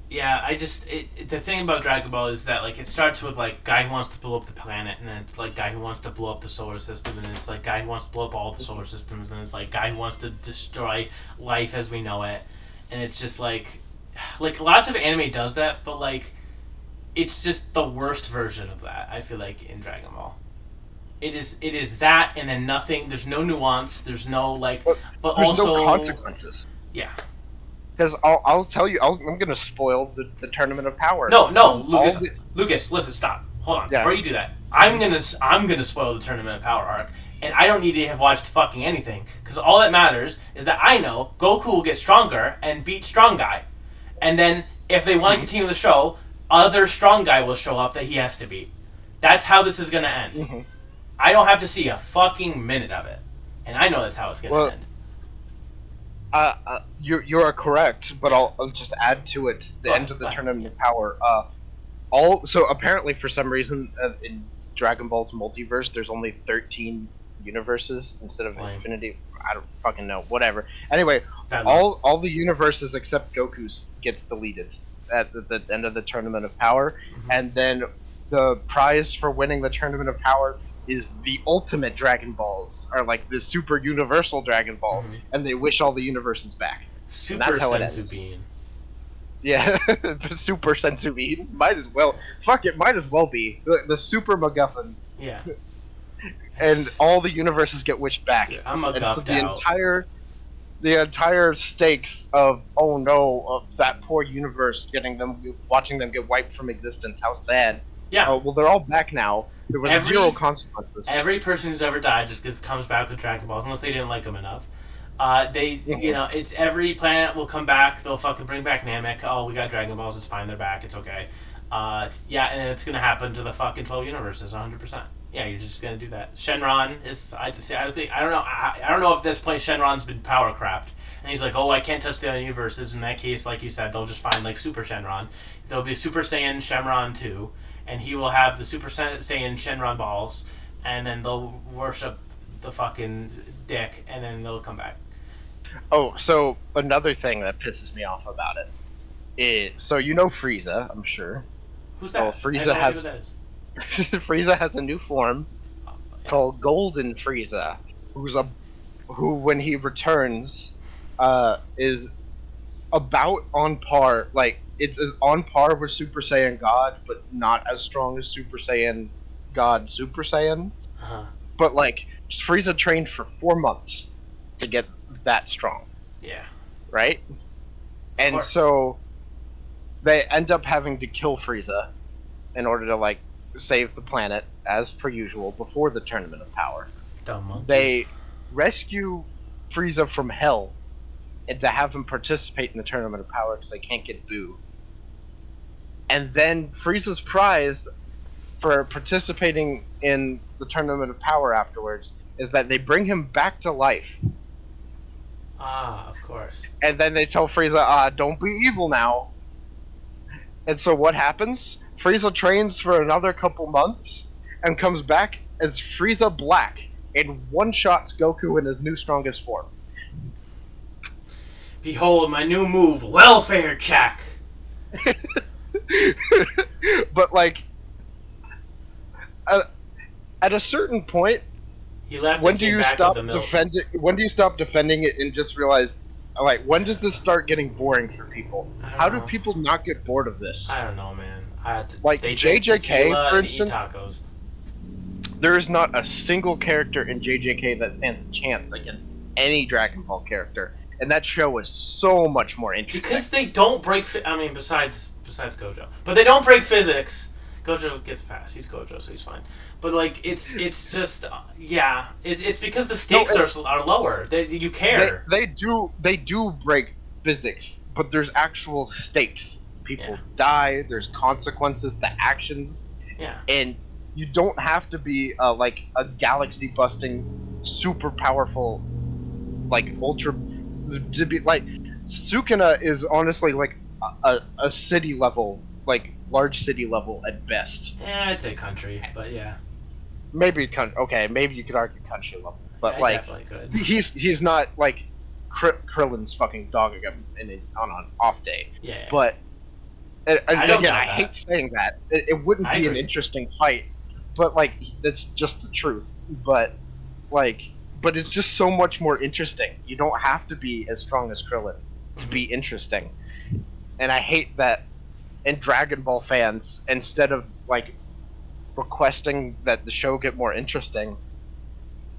Yeah, the thing about Dragon Ball is that, like, it starts with, like, guy who wants to blow up the planet, and then it's, like, guy who wants to blow up the solar system, and then it's, like, guy who wants to blow up all the solar systems, and then it's, like, guy who wants to destroy life as we know it, and it's just, like, lots of anime does that, but, like, it's just the worst version of that, I feel like, in Dragon Ball. It is that, and then nothing, there's no nuance, there's no, like, but there's also... no consequences. Yeah. Because I'll tell you, I'm gonna spoil the Tournament of Power. No, Lucas, listen, stop. Hold on. Yeah. Before you do that, I'm gonna spoil the Tournament of Power arc, and I don't need to have watched fucking anything, because all that matters is that I know Goku will get stronger and beat Strong Guy, and then if they want to continue the show, other Strong Guy will show up that he has to beat. That's how this is gonna end. I don't have to see a fucking minute of it, and I know that's how it's gonna end. You are correct, but I'll just add to it the end of the Tournament of Power. So apparently for some reason in Dragon Ball's multiverse, there's only 13 universes instead of infinity. I don't fucking know. Whatever. Anyway, all the universes except Goku's gets deleted at the end of the Tournament of Power, and then the prize for winning the Tournament of Power is the ultimate Dragon Balls, or like the super universal Dragon Balls, and they wish all the universes back. Super and that's how Senzu Bean. Yeah, Super Senzu Bean. Might as well. Fuck it, might as well be. The Super MacGuffin. Yeah. And all the universes get wished back. Yeah, I'm MacGuffed so the entire stakes of, oh no, of that poor universe, watching them get wiped from existence, how sad. Yeah. Well, they're all back now. There was zero consequences. Every person who's ever died just comes back with Dragon Balls, unless they didn't like them enough. You know, it's every planet will come back. They'll fucking bring back Namek. Oh, we got Dragon Balls. It's fine. They're back. It's okay. Yeah, and it's gonna happen to the fucking 12 universes, 100%. Yeah, you're just gonna do that. Shenron is. I don't know. I don't know if this place Shenron's been power crapped, and he's like, oh, I can't touch the other universes. In that case, like you said, they'll just find like Super Shenron. There'll be Super Saiyan Shenron 2. And he will have the Super Saiyan Shenron balls, and then they'll worship the fucking dick, and then they'll come back. Oh, so another thing that pisses me off about it is, so you know Frieza, I'm sure. Who's that? Oh, Frieza Frieza has a new form called Golden Frieza, who when he returns, is about on par, like, it's on par with Super Saiyan God, but not as strong as Super Saiyan God Super Saiyan. But, like, Frieza trained for 4 months to get that strong. Yeah. Right? And so they end up having to kill Frieza in order to, like, save the planet, as per usual, before the Tournament of Power. They rescue Frieza from Hell and to have him participate in the Tournament of Power because they can't get Boo. And then Frieza's prize for participating in the Tournament of Power afterwards is that they bring him back to life. Ah, of course. And then they tell Frieza, don't be evil now. And so what happens? Frieza trains for another couple months and comes back as Frieza Black and one-shots Goku in his new strongest form. Behold my new move, welfare check. But like, at a certain point, He left. when and do came you back stop with the milk. defending? When do you stop defending it and just realize, like, when does this start getting boring for people? I don't How do know. people not get bored of this? I don't know, man. Like, they drink JJK, tequila for and instance? eat tacos. There is not a single character in JJK that stands a chance against any Dragon Ball character, and that show is so much more interesting. Because they don't break. I mean, besides Gojo, but they don't break physics. Gojo gets past. He's Gojo, so he's fine. But like, it's just yeah. It's because the stakes are lower. You care. They do break physics, but there's actual stakes. People die. There's consequences to actions. Yeah. And you don't have to be like a galaxy busting, super powerful, like ultra. To be like, Sukuna is honestly like a city level, like large city level at best. Yeah, I'd say country, but yeah. Maybe maybe you could argue country level, but I like definitely could. he's not like Krillin's fucking dogging him on an off day. Yeah. But and I don't again, doubt I that. hate saying that. It wouldn't I be an agree. interesting fight, but like that's just the truth. But it's just so much more interesting. You don't have to be as strong as Krillin to be interesting. And I hate that. And Dragon Ball fans, instead of like requesting that the show get more interesting,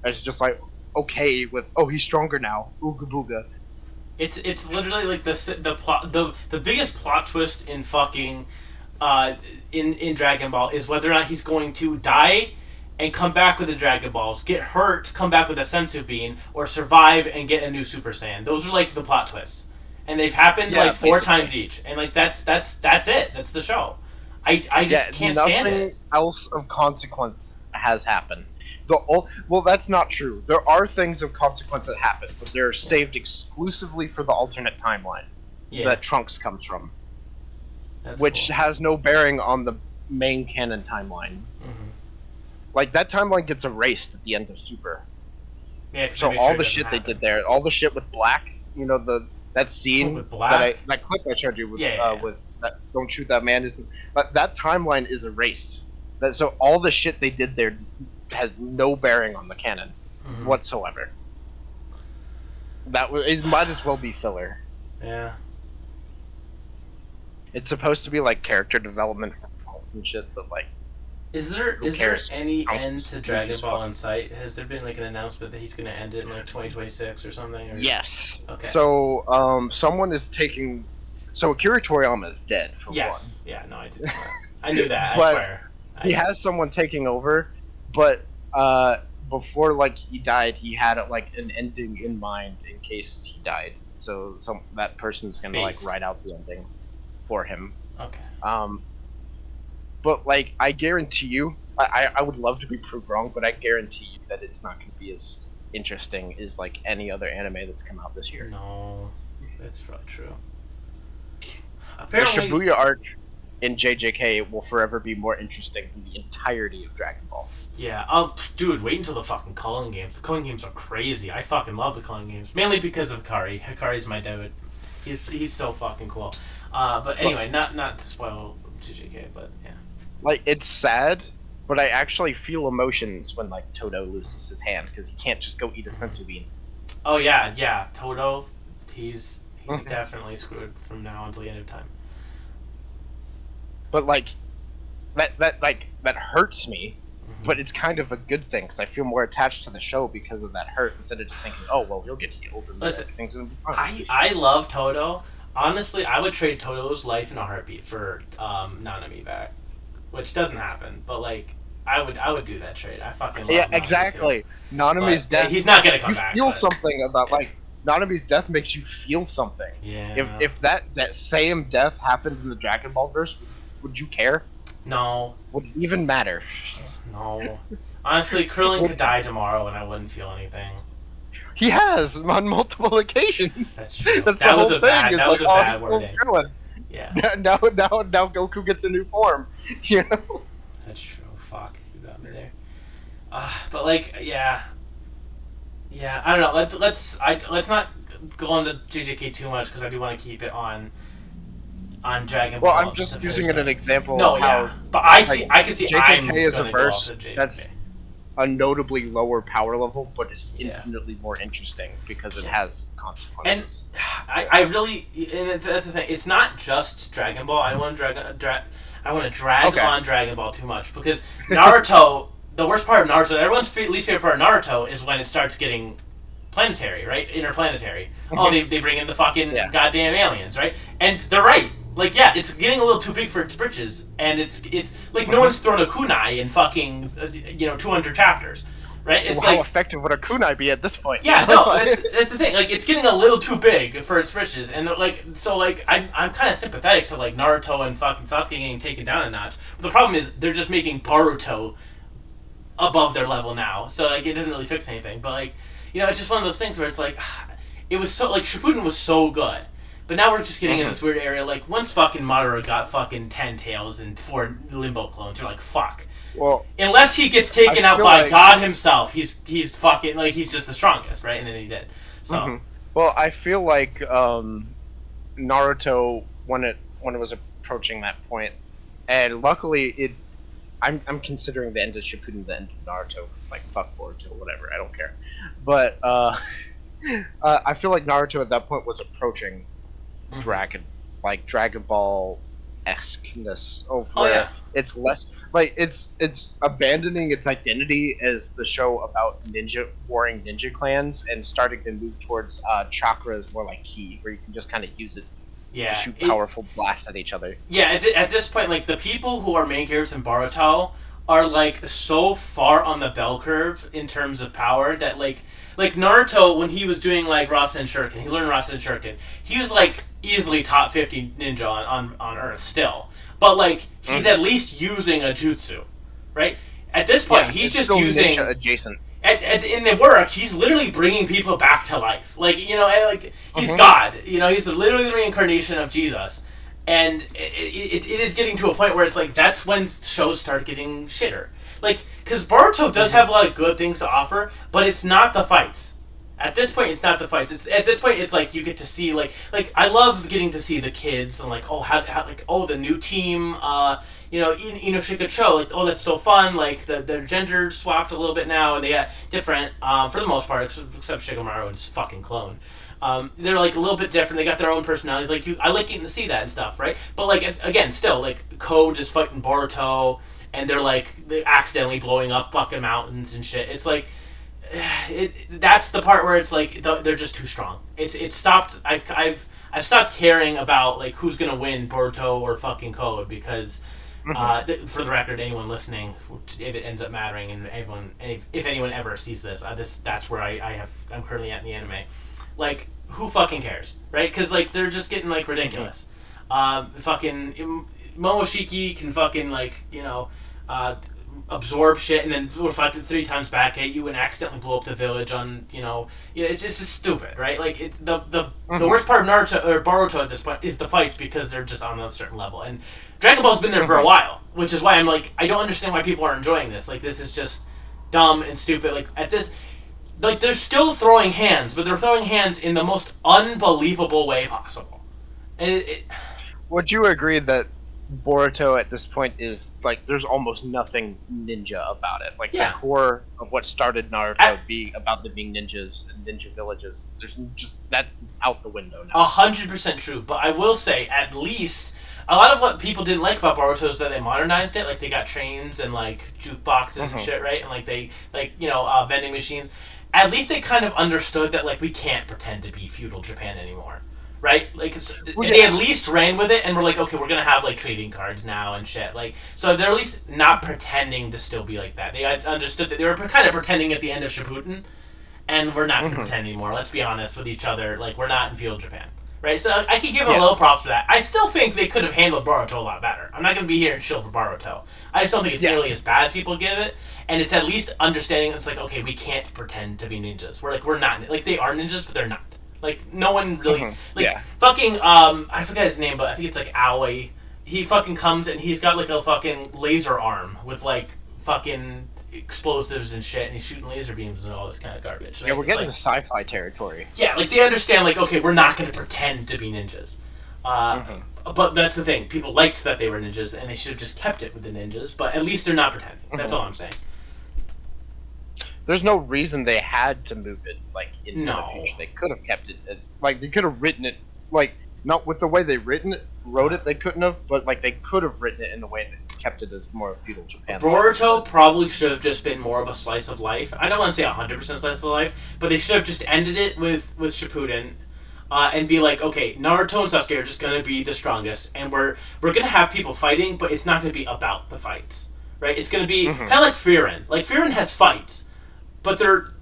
it's just like okay with he's stronger now, ooga booga. It's literally like the plot the biggest plot twist in fucking in Dragon Ball is whether or not he's going to die and come back with the Dragon Balls, get hurt, come back with a Sensu Bean, or survive and get a new Super Saiyan. Those are like the plot twists. And they've happened like 4 times each. And like that's it. That's the show. I just can't stand it. Nothing else of consequence has happened. Well, that's not true. There are things of consequence that happen, but they're saved exclusively for the alternate timeline that Trunks comes from, which has no bearing on the main canon timeline. Like that timeline gets erased at the end of Super. Yeah, so all the shit they did there, all the shit with Black, that scene with Black? that clip I showed you with with that, don't shoot that man but that timeline is erased. So all the shit they did there has no bearing on the canon whatsoever. It might as well be filler. Yeah. It's supposed to be like character development for Trunks and shit, but like, is there any Trunks end is to Dragon Ball fucking- in sight? Has there been like an announcement that he's going to end it in like 2026 or something? Or... Yes. Okay. So someone is taking. So Akira Toriyama is dead for one. Yes. Yeah. No, I did. I knew that. But I swear. He has someone taking over, but before like he died, he had like an ending in mind in case he died. So that person's gonna like write out the ending for him. Okay. But like I guarantee you, I would love to be proved wrong, but I guarantee you that it's not gonna be as interesting as like any other anime that's come out this year. No, that's probably true. The Apparently, Shibuya arc in JJK will forever be more interesting than the entirety of Dragon Ball. yeah. Dude, wait until the fucking Culling games. The Culling games are crazy. I fucking love the Culling games, mainly because of Hikari. Hikari's my dude. He's so fucking cool. But anyway, not to spoil JJK, but yeah. Like it's sad, but I actually feel emotions when like Todo loses his hand because he can't just go eat a senzu bean. Oh yeah. Todo, he's definitely screwed from now until the end of time. But like that hurts me, but it's kind of a good thing because I feel more attached to the show because of that hurt instead of just thinking, oh well, he'll get healed and Listen, everything's gonna be fine. I love Todo. Honestly, I would trade Todo's life in a heartbeat for Nanami back, which doesn't happen. But like, I would do that trade. I fucking love Nanami exactly. too. Nanami's But, death. He's not gonna come you back. feel but, something about like Nanami's death makes you feel something. Yeah. If that same death happened in the Dragon Ball verse, would you care? No. Would it even matter? No. Honestly, Krillin could die tomorrow and I wouldn't feel anything. He has on multiple occasions. That's true. That's That the was whole a thing. bad. Is That was like, a oh, bad he's still wording. chilling. Yeah. Now Goku gets a new form. You know. That's true. Fuck, you got me there. But like, yeah. I don't know. Let's not go into JJK too much because I do want to keep it on Dragon Ball. Well, I'm just using it as an example No, of how yeah, but I can see I'm JKK is a gonna go verse off to JJK. that's a notably lower power level, but it's Yeah. infinitely more interesting because it Yeah. has And consequences. I really, and that's the thing. It's not just Dragon Ball. I don't want to drag Okay. on Dragon Ball too much because Naruto. The worst part of Naruto, everyone's least favorite part of Naruto, is when it starts getting planetary, right? Interplanetary. Oh, they bring in the fucking goddamn aliens, right? And they're right. Like, yeah, it's getting a little too big for its britches, and it's like no one's thrown a kunai in fucking 200 chapters, right? It's Well, how like effective would a kunai be at this point? yeah, no, that's the thing. Like, it's getting a little too big for its britches, and like, so like, I'm kind of sympathetic to like Naruto and fucking Sasuke getting taken down a notch. But the problem is they're just making Boruto above their level now, so like, it doesn't really fix anything. But like, it's just one of those things where it's like, it was so like Shippuden was so good. But now we're just getting in this weird area. Like, once fucking Madara got fucking 10 tails and 4 Limbo clones, you're like, fuck. Well, Unless he gets taken out feel by like- God himself, he's fucking, like, he's just the strongest, right? And then he did. So, well, I feel like Naruto when it was approaching that point, and luckily I'm considering the end of Shippuden the end of Naruto. It's like fuck Boruto, whatever. I don't care. But I feel like Naruto at that point was approaching Dragon Ball esqueness of where it's less like it's abandoning its identity as the show about warring ninja clans and starting to move towards chakras more like ki, where you can just kind of use it to shoot powerful blasts at each other. Yeah, at this point, like, the people who are main characters in Boruto are, like, so far on the bell curve in terms of power that, like Naruto, when he was doing, like, Rasen Shuriken, he learned Rasen Shuriken, he was, like, easily top 50 ninja on Earth still. But, like, he's at least using a jutsu, right? At this point, he's just still using... ninja adjacent. In the work, he's literally bringing people back to life. Like, he's God. He's literally the reincarnation of Jesus. And it is getting to a point where it's like, that's when shows start getting shitter. Like, because Boruto does have a lot of good things to offer, but it's not the fights. At this point, it's not the fights. At this point, it's like you get to see like I love getting to see the kids and like the new team. Inoshika Cho, like, oh, that's so fun. Like their gender swapped a little bit now, and they got different for the most part, except Shikamaru and his fucking clone. They're like a little bit different. They got their own personalities. Like I like getting to see that and stuff, right? But like again, still like Code is fighting Boruto, and they're accidentally blowing up fucking mountains and shit. It's like. That's the part where it's like they're just too strong. It's stopped. I've stopped caring about like who's gonna win, Boruto or fucking Code, because for the record, anyone listening, if it ends up mattering, and if anyone ever sees this, that's where I'm currently at in the anime. Like, who fucking cares, right? Because like they're just getting like ridiculous. Fucking Momoshiki can fucking absorb shit and then reflect it 3 times back at you and accidentally blow up the village on it's just stupid, right? Like, it's the worst part of Naruto or Boruto at this point is the fights, because they're just on a certain level, and Dragon Ball's been there for a while, which is why I'm like, I don't understand why people are enjoying this. Like, this is just dumb and stupid. Like, at this, like, they're still throwing hands, but they're throwing hands in the most unbelievable way possible. And Would you agree that Boruto at this point is like there's almost nothing ninja about it? Like, the core of what started Naruto being about them being ninjas and ninja villages, that's out the window now. 100% true. But I will say, at least a lot of what people didn't like about Boruto is that they modernized it. Like, they got trains and like jukeboxes and shit, right? And like they vending machines. At least they kind of understood that like we can't pretend to be feudal Japan anymore. Right? Like, they at least ran with it and were like, okay, we're going to have, like, trading cards now and shit. Like, so they're at least not pretending to still be like that. They understood that they were kind of pretending at the end of Shippuden, and we're not going to pretend anymore. Let's be honest with each other. Like, we're not in feudal Japan. right? So I could give a Yeah. little props for that. I still think they could have handled Boruto a lot better. I'm not going to be here and shill for Boruto. I just don't think it's nearly as bad as people give it, and it's at least understanding. It's like, okay, we can't pretend to be ninjas. We're not like they are ninjas, but they're not. Like no one really fucking I forget his name, but I think it's like Aoi. He fucking comes and he's got like a fucking laser arm with like fucking explosives and shit, and he's shooting laser beams and all this kind of garbage. Right? Yeah, we're getting like, to sci-fi territory. Yeah, like they understand, like, okay, we're not going to pretend to be ninjas. But that's the thing. People liked that they were ninjas, and they should have just kept it with the ninjas. But at least they're not pretending. That's all I'm saying. There's no reason they had to move it like into the future. They could have kept it like they could have written it like not with the way they wrote it. They couldn't have, but like they could have written it in the way that kept it as more feudal Japan. Boruto probably should have just been more of a slice of life. I don't want to say 100% slice of life, but they should have just ended it with Shippuden. And be like, okay, Naruto and Sasuke are just gonna be the strongest, and we're gonna have people fighting, but it's not gonna be about the fights, right? It's gonna be kind of like Frieren. Like Frieren has fights, but they're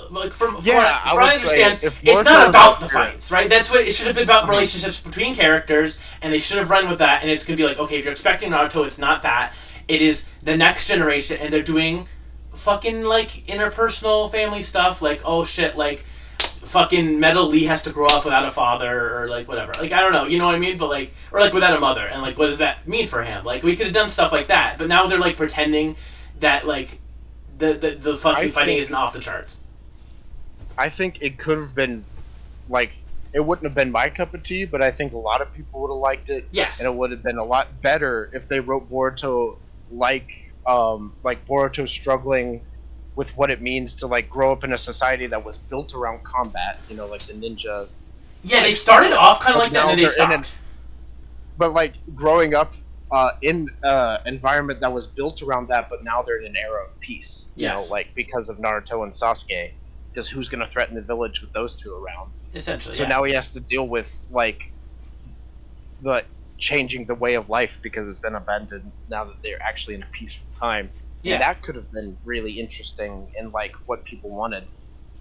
like from what I understand, it's not about the fights, right? That's what it should have been about. Relationships between characters, and they should have run with that. And it's gonna be like, okay, if you're expecting Naruto, it's not that. It is the next generation, and they're doing fucking like interpersonal family stuff, like oh shit, like. Fucking Metal Lee has to grow up without a father, or like whatever. Like I don't know, you know what I mean? But like, or like without a mother, and like, what does that mean for him? Like we could have done stuff like that, but now they're like pretending that like the fucking fighting isn't off the charts. I think it could have been like it wouldn't have been my cup of tea, but I think a lot of people would have liked it. Yes, and it would have been a lot better if they wrote Boruto like Boruto struggling with what it means to like grow up in a society that was built around combat, you know, like the ninja. Yeah, they started off kind of like that, and then they stopped. But like growing up in an environment that was built around that, but now they're in an era of peace. You know, like because of Naruto and Sasuke, because who's going to threaten the village with those two around? Essentially. So now he has to deal with like the changing the way of life because it's been abandoned. Now that they're actually in a peaceful time. Yeah, and that could have been really interesting and like what people wanted.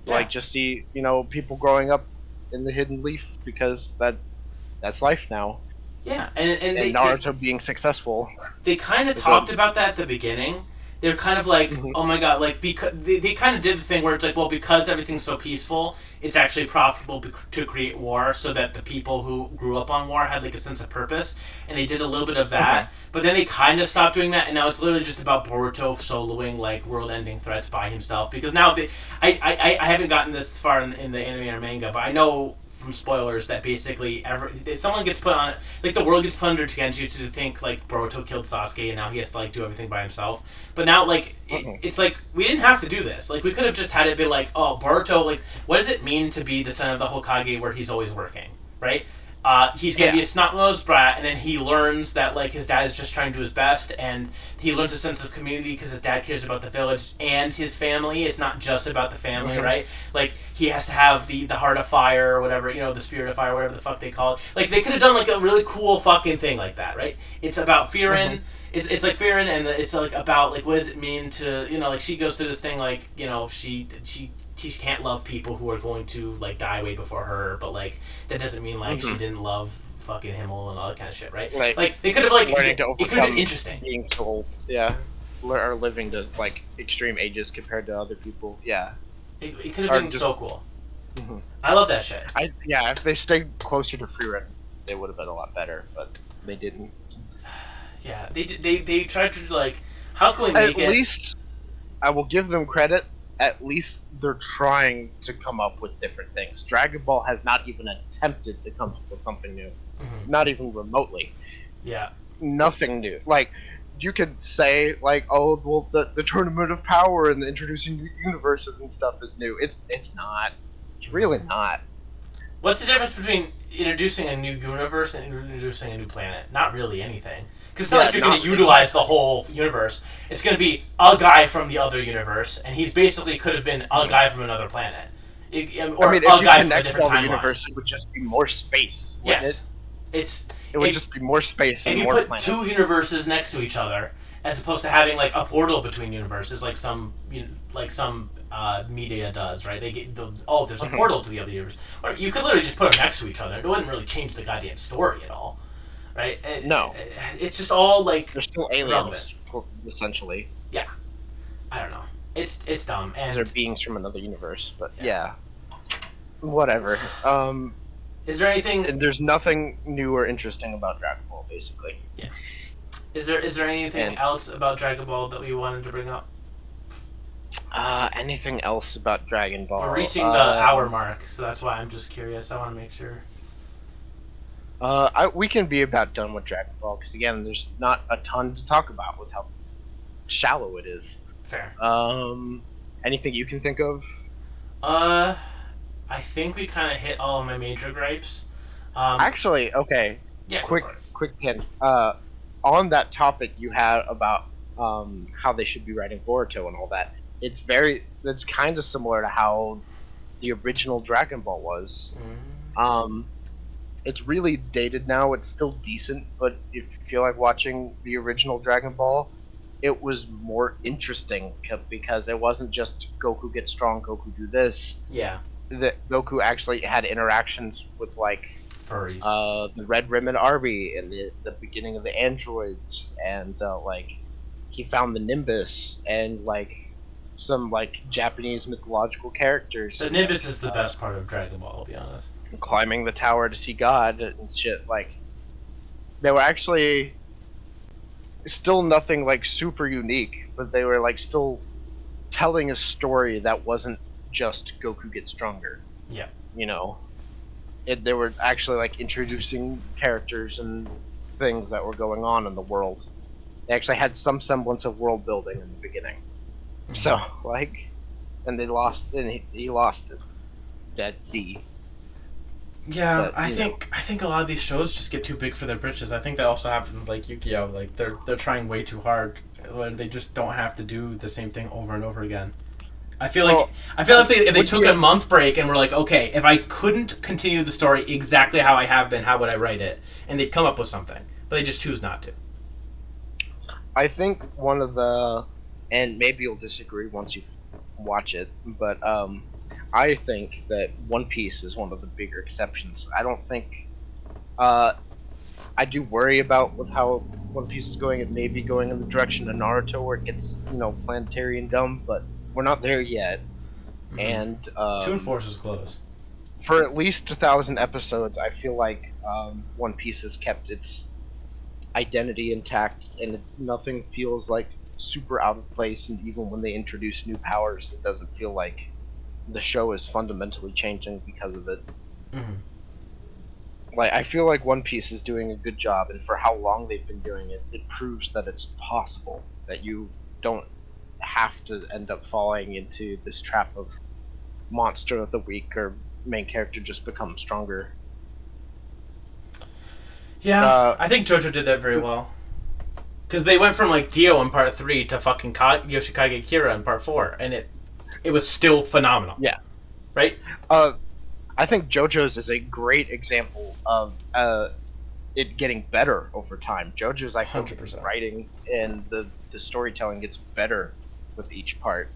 Yeah. Like just see, you know, people growing up in the Hidden Leaf because that's life now. Yeah, and Naruto being successful. They kind of talked about that at the beginning. They're kind of like, oh my god, like because they kind of did the thing where it's like, well, because everything's so peaceful, it's actually profitable to create war, so that the people who grew up on war had like a sense of purpose, and they did a little bit of that. But then they kind of stopped doing that, and now it's literally just about Boruto soloing like world-ending threats by himself. Because now I haven't gotten this far in the anime or manga, but I know from spoilers that basically someone gets put on, like the world gets put under Genjutsu to think like Boruto killed Sasuke and now he has to like do everything by himself. But now like it's like we didn't have to do this. Like we could have just had it be like, oh, Boruto, like what does it mean to be the son of the Hokage where he's always working, right? He's gonna be a snot-nosed brat, and then he learns that like his dad is just trying to do his best, and he learns a sense of community because his dad cares about the village and his family. It's not just about the family, right? Like he has to have the heart of fire or whatever, you know, the spirit of fire, whatever the fuck they call it. Like they could have done like a really cool fucking thing like that, right? It's about Frieren. It's like Frieren, and it's like about like what does it mean to, you know, like she goes through this thing like, you know, she can't love people who are going to like die way before her, but like that doesn't mean like she didn't love fucking Himmel and all that kind of shit, right? Like they could have like it could have been interesting. Being sold, or living to like extreme ages compared to other people, It could have been so cool. I love that shit. If they stayed closer to Frieren, they would have been a lot better, but they didn't. Yeah, they tried to like, how can we make it? At least I will give them credit. At least they're trying to come up with different things. Dragon Ball has not even attempted to come up with something new. Not even remotely. Yeah. Nothing new. Like, you could say, like, oh, well, the Tournament of Power and the introducing new universes and stuff is new. It's not. It's really not. What's the difference between introducing a new universe and introducing a new planet? Not really anything. Because it's not like you're going to utilize the whole universe. It's going to be a guy from the other universe, and he's basically could have been a guy from another planet. Or a guy from a different timeline. Universe, it would just be more space. Yes. It would just be more space and more planets. If you put two universes next to each other, as opposed to having like a portal between universes, like some media does, right? They get there's a portal to the other universe. Or you could literally just put them next to each other. It wouldn't really change the goddamn story at all, right? No. It's just all like They're still aliens, essentially. Yeah, I don't know. It's dumb, and They're beings from another universe, but yeah. Whatever. Is there anything? There's nothing new or interesting about Dragon Ball, basically. Yeah. Is there anything else about Dragon Ball that we wanted to bring up? Anything else about Dragon Ball? We're reaching the hour mark, so that's why I'm just curious. I want to make sure. We can be about done with Dragon Ball because again, there's not a ton to talk about with how shallow it is. Fair. Anything you can think of? I think we kind of hit all of my major gripes. Actually, okay. Yeah. Quick tangent. On that topic you had about how they should be writing Boruto and all that. It's kind of similar to how the original Dragon Ball was. It's really dated now. It's still decent, but if you feel like watching the original Dragon Ball, it was more interesting because it wasn't just Goku gets strong, Goku do this. Yeah. That Goku actually had interactions with like furries, the Red Ribbon Army and the beginning of the androids, and like he found the Nimbus and like some like Japanese mythological characters. The Nimbus is the best part of Dragon Ball, I'll be honest. Climbing the tower to see God and shit. Like they were actually still nothing like super unique, but they were like still telling a story that wasn't just Goku gets stronger. Yeah. You know, they were actually like introducing characters and things that were going on in the world. They actually had some semblance of world building in the beginning. So like, and they lost, and he lost it. That Z. Yeah, But, I think a lot of these shows just get too big for their britches. I think that also happened with like Yu-Gi-Oh! Like they're trying way too hard when they just don't have to do the same thing over and over again. I feel like if they took a month break and were like, okay, if I couldn't continue the story exactly how I have been, how would I write it? And they'd come up with something, but they just choose not to. I think one of the, and maybe you'll disagree once you watch it, but I think that One Piece is one of the bigger exceptions. I don't think, I do worry about with how One Piece is going. It may be going in the direction of Naruto where it gets, planetary and dumb, but we're not there yet. And Toon Force is close. For at least 1,000 episodes, I feel like One Piece has kept its identity intact, and nothing feels like super out of place. And even when they introduce new powers, it doesn't feel like the show is fundamentally changing because of it. Like, I feel like One Piece is doing a good job, and for how long they've been doing it, it proves that it's possible, that you don't have to end up falling into this trap of monster of the week or main character just becomes stronger. Yeah, I think JoJo did that very well. Because they went from like Dio in part 3 to fucking Yoshikage Kira in part 4, and it was still phenomenal. Yeah. Right? I think JoJo's is a great example of it getting better over time. JoJo's, I think, 100%. Writing and the storytelling gets better with each part.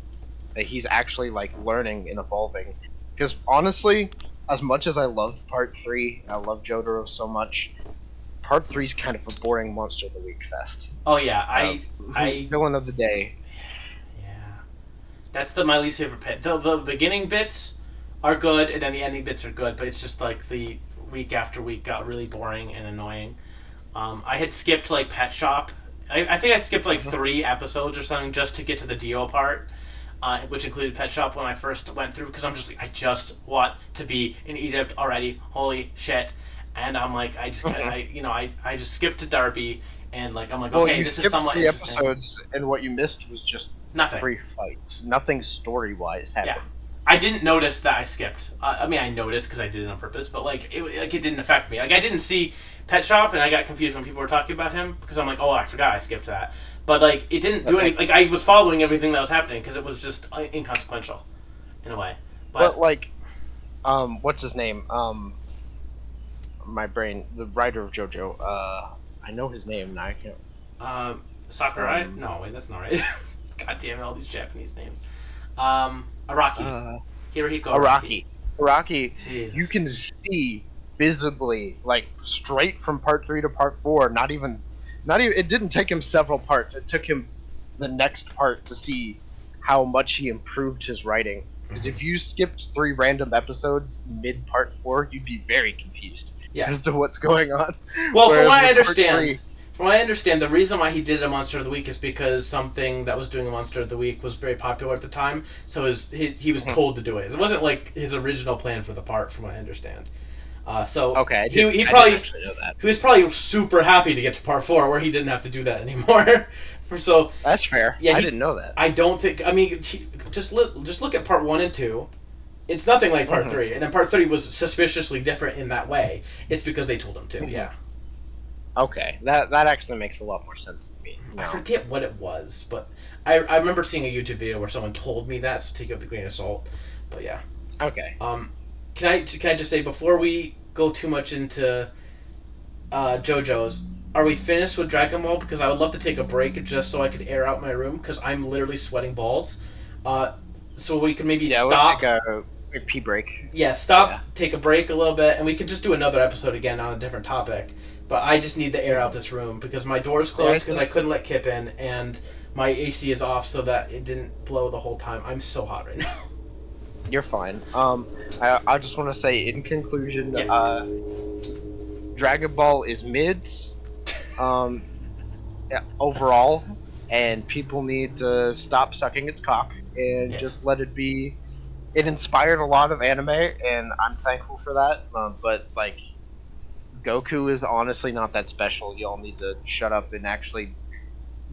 He's actually like learning and evolving. Because honestly, as much as I love part 3, I love Jotaro so much, part 3 is kind of a boring monster of the week fest. Oh yeah, villain of the day. Yeah, that's my least favorite bit. The beginning bits are good, and then the ending bits are good, but it's just like the week after week got really boring and annoying. I had skipped like Pet Shop. I think I skipped like 3 episodes or something just to get to the Dio part, which included Pet Shop when I first went through, because I'm just like, I just want to be in Egypt already. Holy shit. And I'm like, I just skipped to Darby, and like I'm like, okay, this is somewhat interesting. 3 episodes, and what you missed was just nothing. 3 fights. Nothing story-wise happened. Yeah, I didn't notice that I skipped. I mean, I noticed because I did it on purpose, but like it didn't affect me. Like I didn't see Pet Shop, and I got confused when people were talking about him because I'm like, oh, I forgot I skipped that. But like it didn't do any. Like I was following everything that was happening because it was just inconsequential, in a way. But like, what's his name? My brain, the writer of JoJo. I know his name now. I can't. Sakurai? No, wait, that's not right. God damn it, all these Japanese names. Araki. Hirohiko Araki. Araki. Jesus. You can see visibly, like straight from part 3 to part 4. Not even. It didn't take him several parts. It took him the next part to see how much he improved his writing. Because if you skipped 3 random episodes mid part 4, you'd be very confused as to what's going on. Well, Whereas from what I with part understand. 3, From what I understand, the reason why he did a Monster of the Week is because something that was doing a Monster of the Week was very popular at the time, so he was told to do it. It wasn't like his original plan for the part, from what I understand. okay, he I didn't actually know that. he was probably super happy to get to part 4 where he didn't have to do that anymore. So That's fair. Yeah, I didn't know that. I don't think. I mean, just look at part 1 and 2. It's nothing like part 3, and then part 3 was suspiciously different in that way. It's because they told him to. Yeah. Okay, that actually makes a lot more sense to me. I forget what it was, but I remember seeing a YouTube video where someone told me that, so take it with a grain of salt. But yeah. Okay. Can I just say, before we go too much into JoJo's, are we finished with Dragon Ball? Because I would love to take a break just so I could air out my room, because I'm literally sweating balls. So we could maybe stop. We'll take a pee break. Yeah, stop, take a break a little bit, and we could just do another episode again on a different topic. But I just need to air out this room because my door's closed because I couldn't let Kip in, and my AC is off so that it didn't blow the whole time. I'm so hot right now. You're fine. I just want to say, in conclusion, Yes. Dragon Ball is mids, overall, and people need to stop sucking its cock and just let it be. It inspired a lot of anime, and I'm thankful for that. But like, Goku is honestly not that special. Y'all need to shut up and actually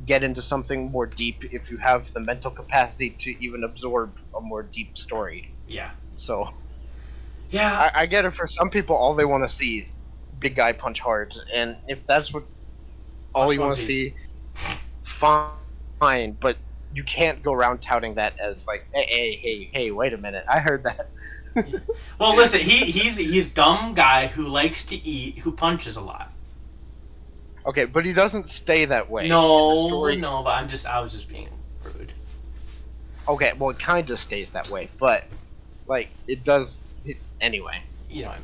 get into something more deep if you have the mental capacity to even absorb a more deep story. Yeah. So, yeah, I get it. For some people, all they want to see is big guy punch hard, and if that's what all you want to see, fine. But you can't go around touting that as like, hey, wait a minute, I heard that. Well, listen, he's dumb guy who likes to eat, who punches a lot. Okay, but he doesn't stay that way. No, but I was just being rude. Okay, well, it kind of stays that way, but like it does. Anyway, you know what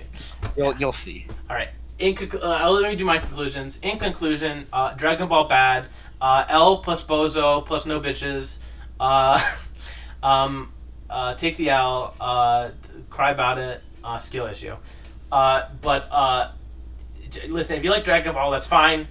I mean. You'll see. All right. Let me do my conclusions. In conclusion, Dragon Ball bad. L plus Bozo plus no bitches. Take the L. Cry about it. Skill issue. But listen, if you like Dragon Ball, that's fine.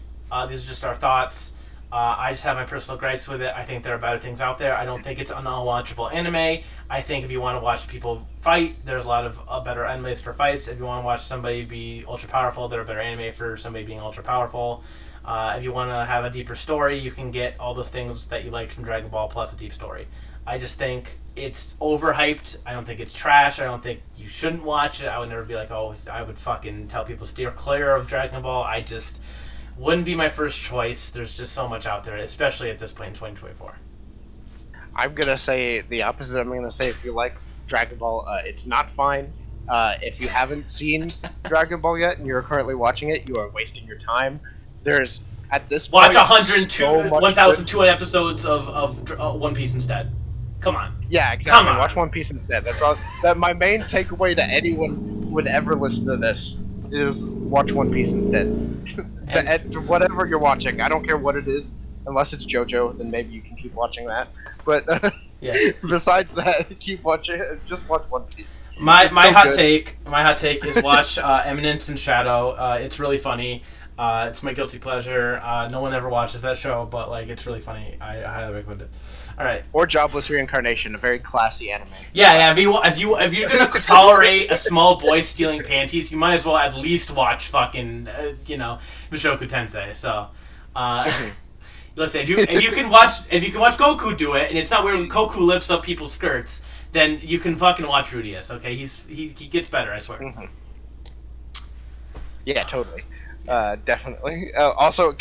These are just our thoughts. I just have my personal gripes with it. I think there are better things out there. I don't think it's an unwatchable anime. I think if you want to watch people fight, there's a lot of better animes for fights. If you want to watch somebody be ultra powerful, there are better anime for somebody being ultra powerful. If you want to have a deeper story, you can get all those things that you liked from Dragon Ball plus a deep story. I just think it's overhyped. I don't think it's trash. I don't think you shouldn't watch it. I would never be like, oh, I would fucking tell people steer clear of Dragon Ball. I just wouldn't be my first choice. There's just so much out there, especially at this point in 2024. I'm gonna say the opposite. I'm gonna say if you like Dragon Ball, it's not fine. If you haven't seen Dragon Ball yet and you're currently watching it, you are wasting your time. There's at this watch point 1,200 episodes of One Piece instead. Come on. Yeah, exactly. Come on. Watch One Piece instead. That's all. That my main takeaway to anyone would ever listen to this is watch One Piece instead. to whatever you're watching, I don't care what it is, unless it's JoJo, then maybe you can keep watching that. But besides that, keep watching. Just watch One Piece. My hot take is watch Eminence in Shadow. It's really funny. It's my guilty pleasure. No one ever watches that show, but like it's really funny. I highly recommend it. All right. Or Jobless Reincarnation, a very classy anime. Yeah. If you're gonna tolerate a small boy stealing panties, you might as well at least watch fucking Mushoku Tensei. So, listen, if you can watch Goku do it, and it's not where Goku lifts up people's skirts, then you can fucking watch Rudius. Okay, he gets better, I swear. Mm-hmm. Yeah, totally. Definitely. Also,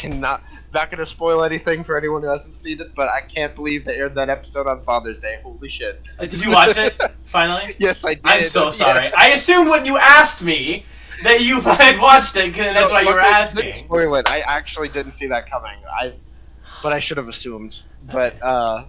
not gonna spoil anything for anyone who hasn't seen it, but I can't believe they aired that episode on Father's Day. Holy shit! Did you watch it finally? Yes, I did. I'm so sorry. Yeah. I assumed when you asked me that you had watched it, and that's why you were asking. Didn't spoil it. I actually didn't see that coming. but I should have assumed. Okay. But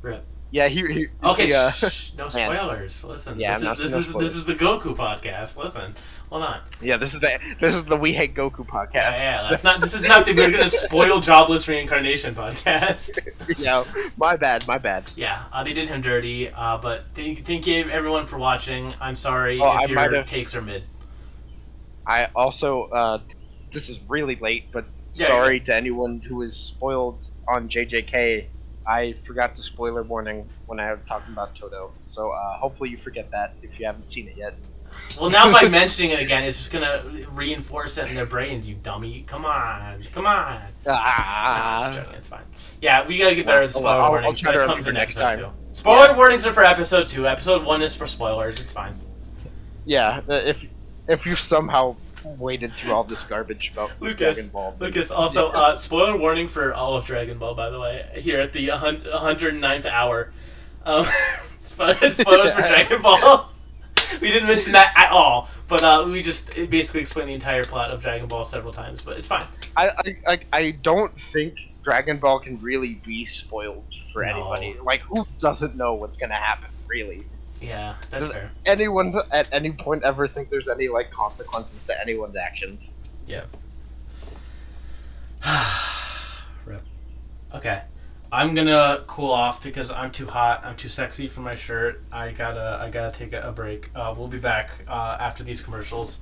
Rip. yeah, he Okay, he, shh, no spoilers. Listen, Yeah, this no is spoilers. the Goku podcast. Listen, hold on. yeah, this is the We Hate Goku podcast. Yeah, that's not. This is not the We're Gonna Spoil Jobless Reincarnation podcast. Yeah, my bad. Yeah, they did him dirty. But thank you everyone for watching. I'm sorry Oh, if I might your have- takes are mid. I also this is really late, but Yeah, sorry to anyone who was spoiled on JJK. I forgot to spoiler warning when I was talking about Toto. So hopefully you forget that if you haven't seen it yet. Well, now by mentioning it again, it's just gonna reinforce it in their brains. You dummy! Come on! Nah, just joking, it's fine. Yeah, we gotta get better at the spoiler I'll warnings. try That to comes in remember next episode time. 2. Spoiler warnings are for episode 2. Episode 1 is for spoilers. It's fine. Yeah, if you somehow waded through all this garbage about Dragon Ball. Lucas, also, spoiler warning for all of Dragon Ball, by the way, here at the 109th hour. Spoilers for Dragon Ball. We didn't mention that at all, but we just basically explained the entire plot of Dragon Ball several times, but it's fine. I don't think Dragon Ball can really be spoiled for No. anybody. Like, who doesn't know what's gonna happen, really? Yeah, that's Does fair. anyone at any point ever think there's any, like, consequences to anyone's actions? Yeah. Rip. Okay. I'm gonna cool off because I'm too hot. I'm too sexy for my shirt. I gotta take a break. We'll be back after these commercials.